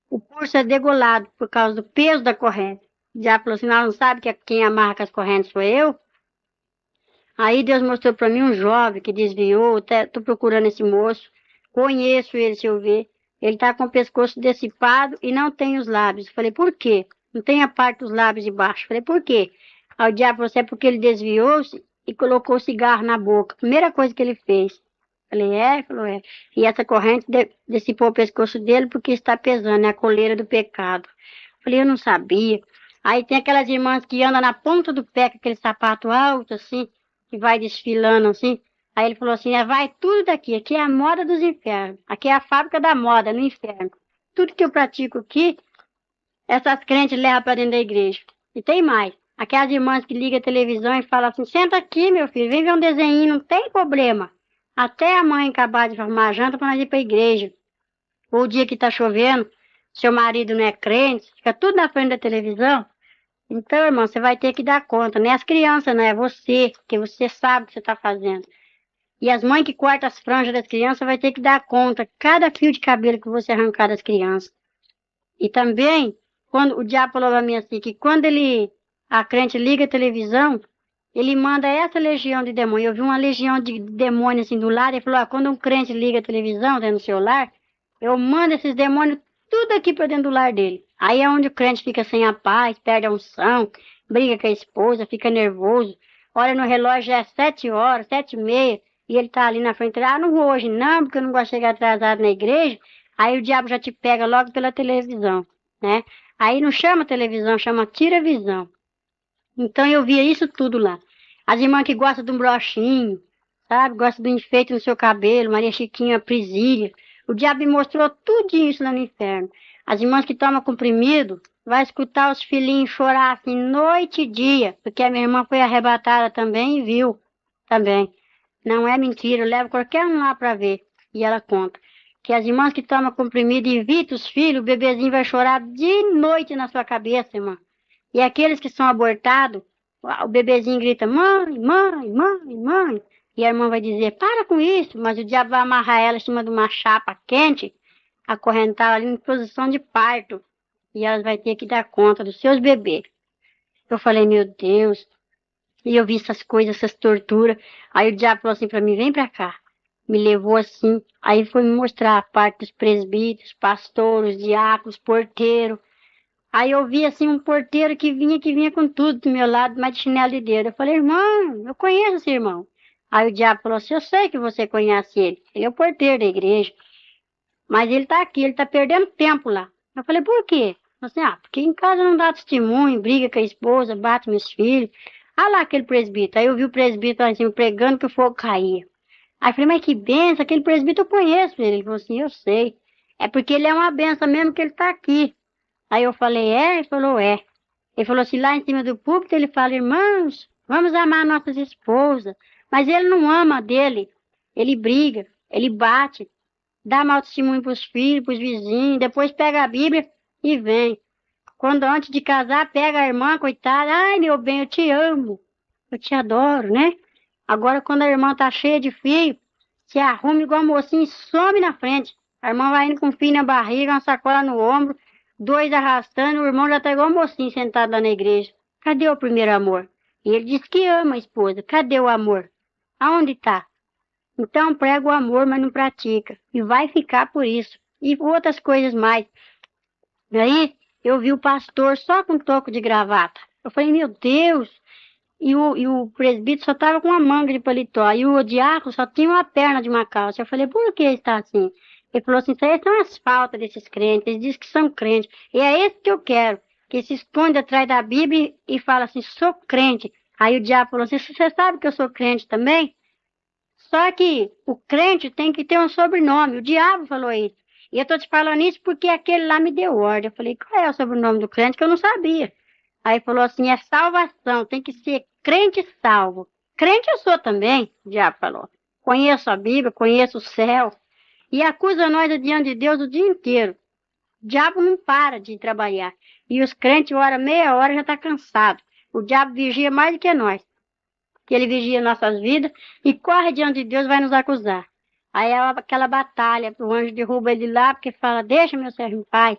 o pulso é degolado por causa do peso da corrente. Já falou assim, não sabe que quem amarra com as correntes sou eu? Aí Deus mostrou para mim um jovem que desviou, estou procurando esse moço, conheço ele se eu ver. Ele está com o pescoço dissipado e não tem os lábios. Falei, por quê? Não tem a parte dos lábios de baixo. Falei, por quê? Aí o diabo falou assim, é porque ele desviou-se e colocou o cigarro na boca. Primeira coisa que ele fez. Falei, é? Ele falou, é. E essa corrente dissipou o pescoço dele porque está pesando, é a coleira do pecado. Falei, eu não sabia. Aí tem aquelas irmãs que andam na ponta do pé com aquele sapato alto, assim, que vai desfilando, assim. Aí ele falou assim, vai tudo daqui, aqui é a moda dos infernos. Aqui é a fábrica da moda, no inferno. Tudo que eu pratico aqui, essas crentes levam para dentro da igreja. E tem mais. Aquelas irmãs que ligam a televisão e falam assim, senta aqui, meu filho, vem ver um desenho, não tem problema. Até a mãe acabar de arrumar a janta para nós ir para a igreja. Ou o dia que está chovendo, seu marido não é crente, fica tudo na frente da televisão. Então, irmão, você vai ter que dar conta, não é as crianças, não é você, porque você sabe o que você está fazendo. E as mães que cortam as franjas das crianças vai ter que dar conta cada fio de cabelo que você arrancar das crianças. E também, quando o diabo falou pra mim assim, que quando a crente liga a televisão, ele manda essa legião de demônios. Eu vi uma legião de demônios assim do lado, ele falou, quando um crente liga a televisão dentro do seu lar, eu mando esses demônios tudo aqui pra dentro do lar dele. Aí é onde o crente fica sem a paz, perde a unção, briga com a esposa, fica nervoso. Olha no relógio, já é 7 horas, 7h30, e ele tá ali na frente. Não vou hoje não, porque eu não gosto de chegar atrasado na igreja. Aí o diabo já te pega logo pela televisão, né? Aí não chama televisão, chama tira-visão. Então eu via isso tudo lá. As irmãs que gostam de um brochinho, sabe? Gostam do enfeite no seu cabelo, Maria Chiquinha, Presília. O diabo me mostrou tudo isso lá no inferno. As irmãs que tomam comprimido, vai escutar os filhinhos chorar assim noite e dia, porque a minha irmã foi arrebatada também e viu também. Não é mentira, eu levo qualquer um lá para ver. E ela conta que as irmãs que tomam comprimido e evitam os filhos, o bebezinho vai chorar de noite na sua cabeça, irmã. E aqueles que são abortados, o bebezinho grita, mãe, mãe, mãe, mãe. E a irmã vai dizer, para com isso, mas o diabo vai amarrar ela em cima de uma chapa quente, acorrentar ali em posição de parto. E elas vai ter que dar conta dos seus bebês. Eu falei, meu Deus. E eu vi essas coisas, essas torturas. Aí o diabo falou assim para mim, vem para cá. Me levou assim. Aí foi me mostrar a parte dos presbíteros, pastores, diáconos, porteiros. Aí eu vi assim um porteiro que vinha com tudo do meu lado, mas de chinelo de dedo. Eu falei, irmão, eu conheço esse irmão. Aí o diabo falou assim, eu sei que você conhece ele. Ele é o porteiro da igreja. Mas ele tá aqui, ele tá perdendo tempo lá. Eu falei, por quê? Eu falei assim, porque em casa não dá testemunho, briga com a esposa, bate meus filhos. Ah lá aquele presbítero. Aí eu vi o presbítero assim, pregando que o fogo caía. Aí eu falei, mas que benção, aquele presbítero eu conheço ele. Ele falou assim, eu sei. É porque ele é uma benção mesmo que ele tá aqui. Aí eu falei, é? Ele falou, é. Ele falou assim, lá em cima do púlpito, ele fala, irmãos, vamos amar nossas esposas. Mas ele não ama a dele. Ele briga, ele bate, dá mau testemunho pros filhos, pros vizinhos, depois pega a Bíblia e vem. Quando antes de casar, pega a irmã, coitada, ai meu bem, eu te amo, eu te adoro, né? Agora quando a irmã tá cheia de filho, se arruma igual a mocinha e some na frente. A irmã vai indo com o filho na barriga, uma sacola no ombro, dois arrastando, o irmão já tá igual a mocinha sentado lá na igreja. Cadê o primeiro amor? E ele diz que ama a esposa, cadê o amor? Aonde tá? Então prega o amor, mas não pratica. E vai ficar por isso. E outras coisas mais. Daí eu vi o pastor só com toco de gravata. Eu falei, meu Deus! E o presbítero só estava com uma manga de paletó. E o diácono só tinha uma perna de uma calça. Eu falei, por que está assim? Ele falou assim, isso aí são as faltas desses crentes. Eles dizem que são crentes. E é esse que eu quero. Que se esconde atrás da Bíblia e fala assim, sou crente. Aí o diabo falou assim, você sabe que eu sou crente também? Só que o crente tem que ter um sobrenome. O diabo falou isso. E eu tô te falando isso porque aquele lá me deu ordem. Eu falei, qual é o sobrenome do crente que eu não sabia? Aí falou assim, é salvação, tem que ser crente salvo. Crente eu sou também, o diabo falou. Conheço a Bíblia, conheço o céu. E acusa nós diante de Deus o dia inteiro. O diabo não para de trabalhar. E os crentes, hora, meia hora, já está cansado. O diabo vigia mais do que nós. Que ele vigia nossas vidas e corre diante de Deus, vai nos acusar. Aí é aquela batalha, o anjo derruba ele lá, porque fala, deixa meu servo em paz.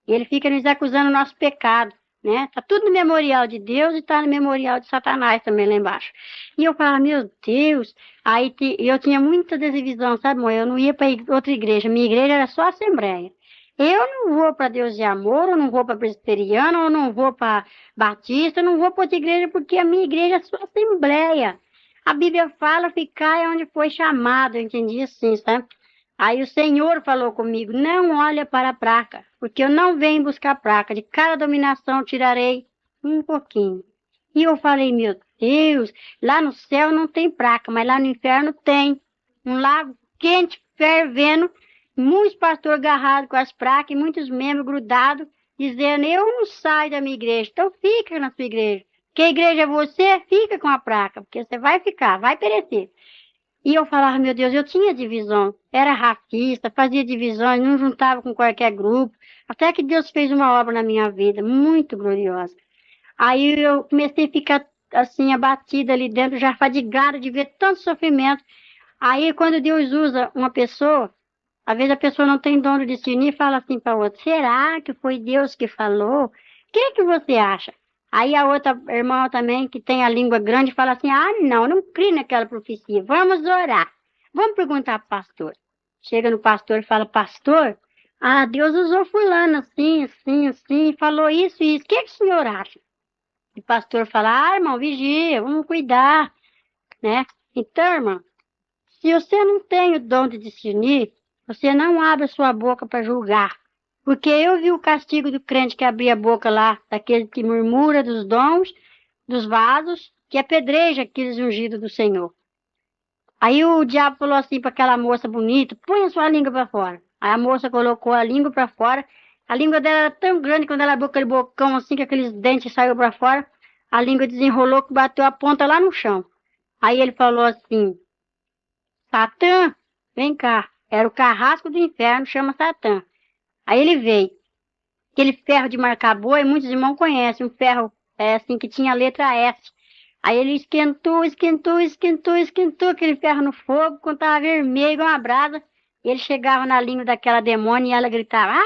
E ele fica nos acusando o nosso pecado, né? Tá tudo no memorial de Deus e tá no memorial de Satanás também lá embaixo. E eu falo, meu Deus, aí eu tinha muita desivisão, sabe, mãe? Eu não ia para outra igreja, minha igreja era só assembleia. Eu não vou para Deus de Amor, eu não vou para Presbiteriana, eu não vou para Batista, eu não vou para outra igreja, porque a minha igreja é só assembleia. A Bíblia fala ficar é onde foi chamado, eu entendi assim, sabe? Aí o Senhor falou comigo, não olha para a placa, porque eu não venho buscar placa, de cada dominação tirarei um pouquinho. E eu falei, meu Deus, lá no céu não tem placa, mas lá no inferno tem. Um lago quente, fervendo, muitos pastores agarrados com as placas e muitos membros grudados, dizendo, eu não saio da minha igreja, então fica na sua igreja. Que a igreja é você, fica com a placa, porque você vai ficar, vai perecer. E eu falava, meu Deus, eu tinha divisão, era racista, fazia divisões, não juntava com qualquer grupo, até que Deus fez uma obra na minha vida, muito gloriosa. Aí eu comecei a ficar assim, abatida ali dentro, já fadigada de ver tanto sofrimento. Aí, quando Deus usa uma pessoa, às vezes a pessoa não tem dom de discernir e fala assim para outra: será que foi Deus que falou? O que você acha? Aí a outra irmã também, que tem a língua grande, fala assim: ah, não creio naquela profecia. Vamos orar. Vamos perguntar para o pastor. Chega no pastor e fala: pastor, Deus usou fulano assim, assim, assim, falou isso e isso. O que o senhor acha? E o pastor fala: irmão, vigia, vamos cuidar, né? Então, irmão, se você não tem o dom de discernir, você não abre a sua boca para julgar. Porque eu vi o castigo do crente que abria a boca lá, daquele que murmura dos dons, dos vasos, que apedreja aqueles ungidos do Senhor. Aí o diabo falou assim para aquela moça bonita: põe a sua língua para fora. Aí a moça colocou a língua para fora. A língua dela era tão grande, quando ela abriu aquele bocão assim, que aqueles dentes saiu para fora, a língua desenrolou, que bateu a ponta lá no chão. Aí ele falou assim: Satã, vem cá. Era o carrasco do inferno, chama Satã. Aí ele veio. Aquele ferro de marcar boi, muitos irmãos conhecem, um ferro assim que tinha a letra S. Aí ele esquentou aquele ferro no fogo, quando estava vermelho, igual uma brasa. Ele chegava na língua daquela demônia e ela gritava: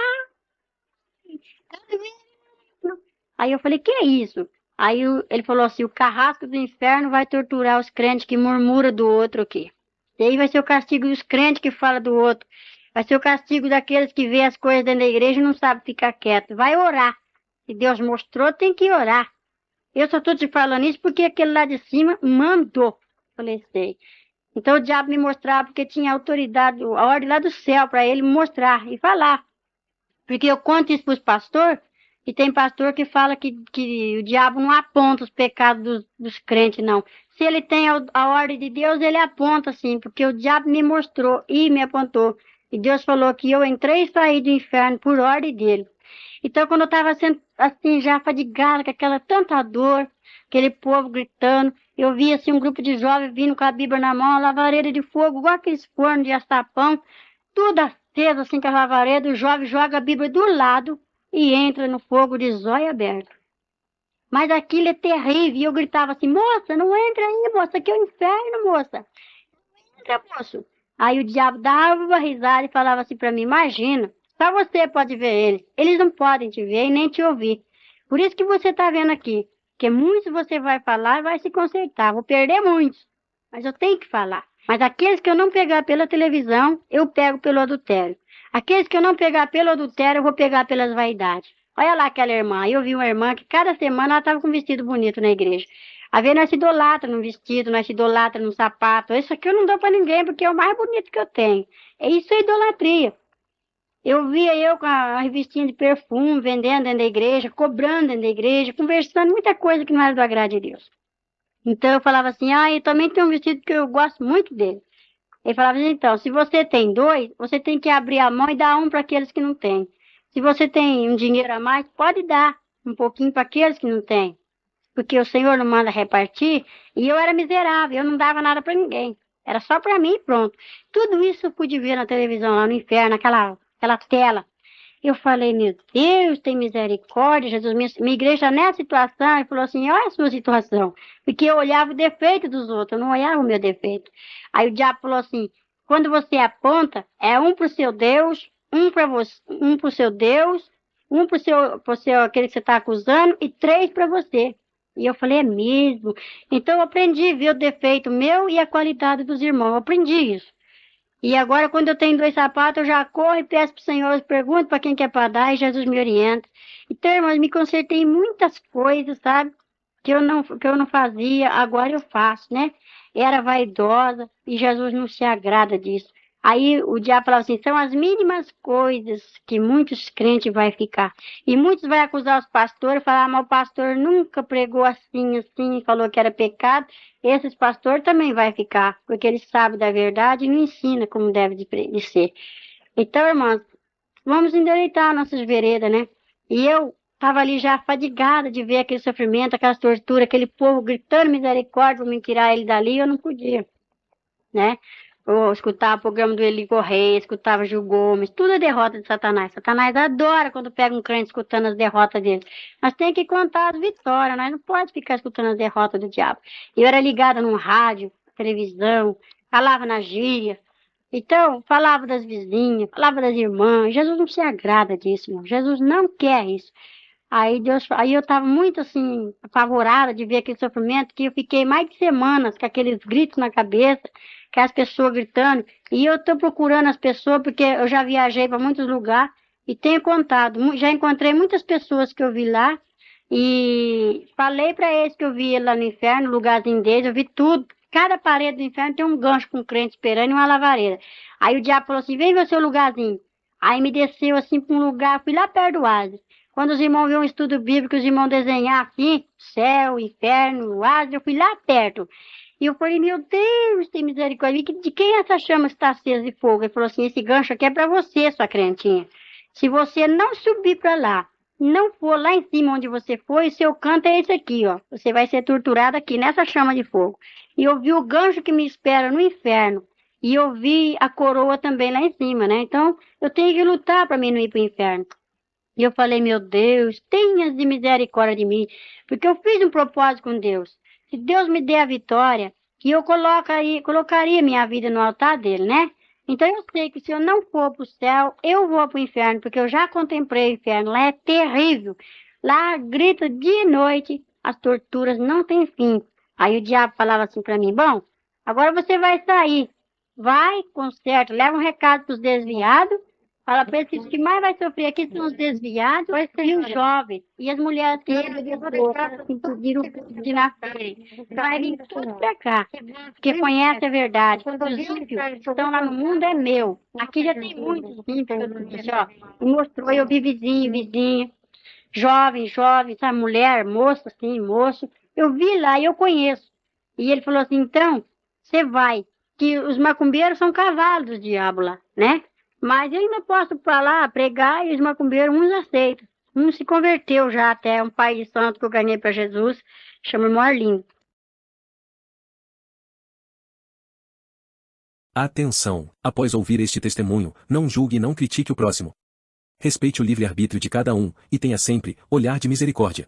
tá doendo. Aí eu falei: que é isso? Aí ele falou assim: o carrasco do inferno vai torturar os crentes que murmuram do outro aqui. E aí vai ser o castigo dos crentes que falam do outro. Vai ser o castigo daqueles que vê as coisas dentro da igreja e não sabe ficar quieto. Vai orar. Se Deus mostrou, tem que orar. Eu só estou te falando isso porque aquele lá de cima mandou. Falei: sei. Então o diabo me mostrava porque tinha autoridade, a ordem lá do céu para ele mostrar e falar. Porque eu conto isso para os pastores, e tem pastor que fala que o diabo não aponta os pecados dos crentes, não. Se ele tem a ordem de Deus, ele aponta, sim, porque o diabo me mostrou e me apontou. E Deus falou que eu entrei e saí do inferno por ordem dele. Então, quando eu estava sendo assim, já fadigada, com aquela tanta dor, aquele povo gritando, eu vi assim um grupo de jovens vindo com a Bíblia na mão, a lavareira de fogo, igual aqueles fornos de assar pão, tudo aceso assim com a lavareda, o jovem joga a Bíblia do lado e entra no fogo de zóio aberto. Mas aquilo é terrível, e eu gritava assim: moça, não entra aí, moça, aqui é o inferno, moça. Entra, moço. Aí o diabo dava uma risada e falava assim para mim: imagina, só você pode ver eles. Eles não podem te ver e nem te ouvir. Por isso que você está vendo aqui, que muitos você vai falar e vai se consertar. Vou perder muitos, mas eu tenho que falar. Mas aqueles que eu não pegar pela televisão, eu pego pelo adultério. Aqueles que eu não pegar pelo adultério, eu vou pegar pelas vaidades. Olha lá aquela irmã. Eu vi uma irmã que cada semana ela estava com um vestido bonito na igreja. A ver, nós se idolatra num vestido, nós se idolatra num sapato. Isso aqui eu não dou para ninguém, porque é o mais bonito que eu tenho. É isso, é idolatria. Eu via eu com a revistinha de perfume, vendendo dentro da igreja, cobrando dentro da igreja, conversando muita coisa que não era do agrado de Deus. Então eu falava assim: eu também tenho um vestido que eu gosto muito dele. Ele falava assim: então, se você tem dois, você tem que abrir a mão e dar um para aqueles que não têm. Se você tem um dinheiro a mais, pode dar um pouquinho para aqueles que não têm. Porque o Senhor não manda repartir, e eu era miserável, eu não dava nada para ninguém. Era só para mim e pronto. Tudo isso eu pude ver na televisão, lá no inferno, aquela tela. Eu falei: meu Deus, tem misericórdia, Jesus. Minha igreja nessa situação, ele falou assim: olha a sua situação. Porque eu olhava o defeito dos outros, eu não olhava o meu defeito. Aí o diabo falou assim: quando você aponta, é um para o seu Deus, um para você, um para o seu Deus, um para o seu, aquele que você está acusando, e três para você. E eu falei: é mesmo? Então eu aprendi a ver o defeito meu e a qualidade dos irmãos. Eu aprendi isso. E agora, quando eu tenho dois sapatos, eu já corro e peço para o Senhor, pergunto para quem que é para dar, e Jesus me orienta. Então, irmãos, me consertei em muitas coisas, sabe? Que eu não fazia, agora eu faço, né? Era vaidosa e Jesus não se agrada disso. Aí o diabo falava assim: são as mínimas coisas que muitos crentes vai ficar. E muitos vai acusar os pastores, falar: mas o pastor nunca pregou assim, assim, falou que era pecado. Esses pastores também vai ficar, porque eles sabem da verdade e não ensina como deve de ser. Então, irmãos, vamos endireitar nossas veredas, né? E eu estava ali já fadigada de ver aquele sofrimento, aquelas torturas, aquele povo gritando misericórdia para me tirar ele dali, eu não podia, né? Eu escutava o programa do Eli Correia, escutava Gil Gomes, tudo é derrota de Satanás. Satanás adora quando pega um crente escutando as derrotas dele. Nós temos que contar as vitórias, nós não pode ficar escutando as derrotas do diabo. Eu era ligada num rádio, televisão, falava na gíria. Então, falava das vizinhas, falava das irmãs. Jesus não se agrada disso, irmão. Jesus não quer isso. Aí eu estava muito assim, apavorada de ver aquele sofrimento, que eu fiquei mais de semanas com aqueles gritos na cabeça, com as pessoas gritando. E eu estou procurando as pessoas, porque eu já viajei para muitos lugares e tenho contado. Já encontrei muitas pessoas que eu vi lá e falei para eles que eu vi lá no inferno, no lugarzinho deles, eu vi tudo. Cada parede do inferno tem um gancho com um crente esperando e uma lavareira. Aí o diabo falou assim: vem ver o seu lugarzinho. Aí me desceu assim para um lugar, fui lá perto do oásis. Quando os irmãos viram um estudo bíblico, os irmãos desenhar assim, céu, inferno, oásis, eu fui lá perto. E eu falei: meu Deus, tem misericórdia. De quem é essa chama que está acesa de fogo? Ele falou assim: esse gancho aqui é para você, sua crentinha. Se você não subir para lá, não for lá em cima onde você foi, seu canto é esse aqui, ó. Você vai ser torturado aqui nessa chama de fogo. E eu vi o gancho que me espera no inferno. E eu vi a coroa também lá em cima, né? Então, eu tenho que lutar para mim não ir para o inferno. E eu falei: meu Deus, tenha de misericórdia de mim, porque eu fiz um propósito com Deus. Se Deus me der a vitória, que eu colocaria minha vida no altar dele, né? Então eu sei que se eu não for para o céu, eu vou para o inferno, porque eu já contemplei o inferno. Lá é terrível. Lá grita dia e noite, as torturas não têm fim. Aí o diabo falava assim para mim: bom, agora você vai sair. Vai, conserta, leva um recado para os desviados. Fala para eles que os que mais vai sofrer aqui são os desviados e os jovens. E as mulheres que impediram de nascer. Vai vir tudo para cá, porque conhece a verdade. Os ímpios que estão lá no mundo é meu. Aqui já tem muitos ímpios, eu disse, ó. E mostrou, eu vi vizinho, vizinha, jovem, sabe, mulher, moça, assim, moço. Eu vi lá e eu conheço. E ele falou assim: então, você vai, que os macumbeiros são cavalos do diabo lá, né? Mas eu ainda posso ir para lá pregar e os macumbeiros, uns aceitam. Um se converteu já até, um pai de santo que eu ganhei para Jesus, chama irmão Arlindo. Atenção! Após ouvir este testemunho, não julgue e não critique o próximo. Respeite o livre-arbítrio de cada um, e tenha sempre olhar de misericórdia.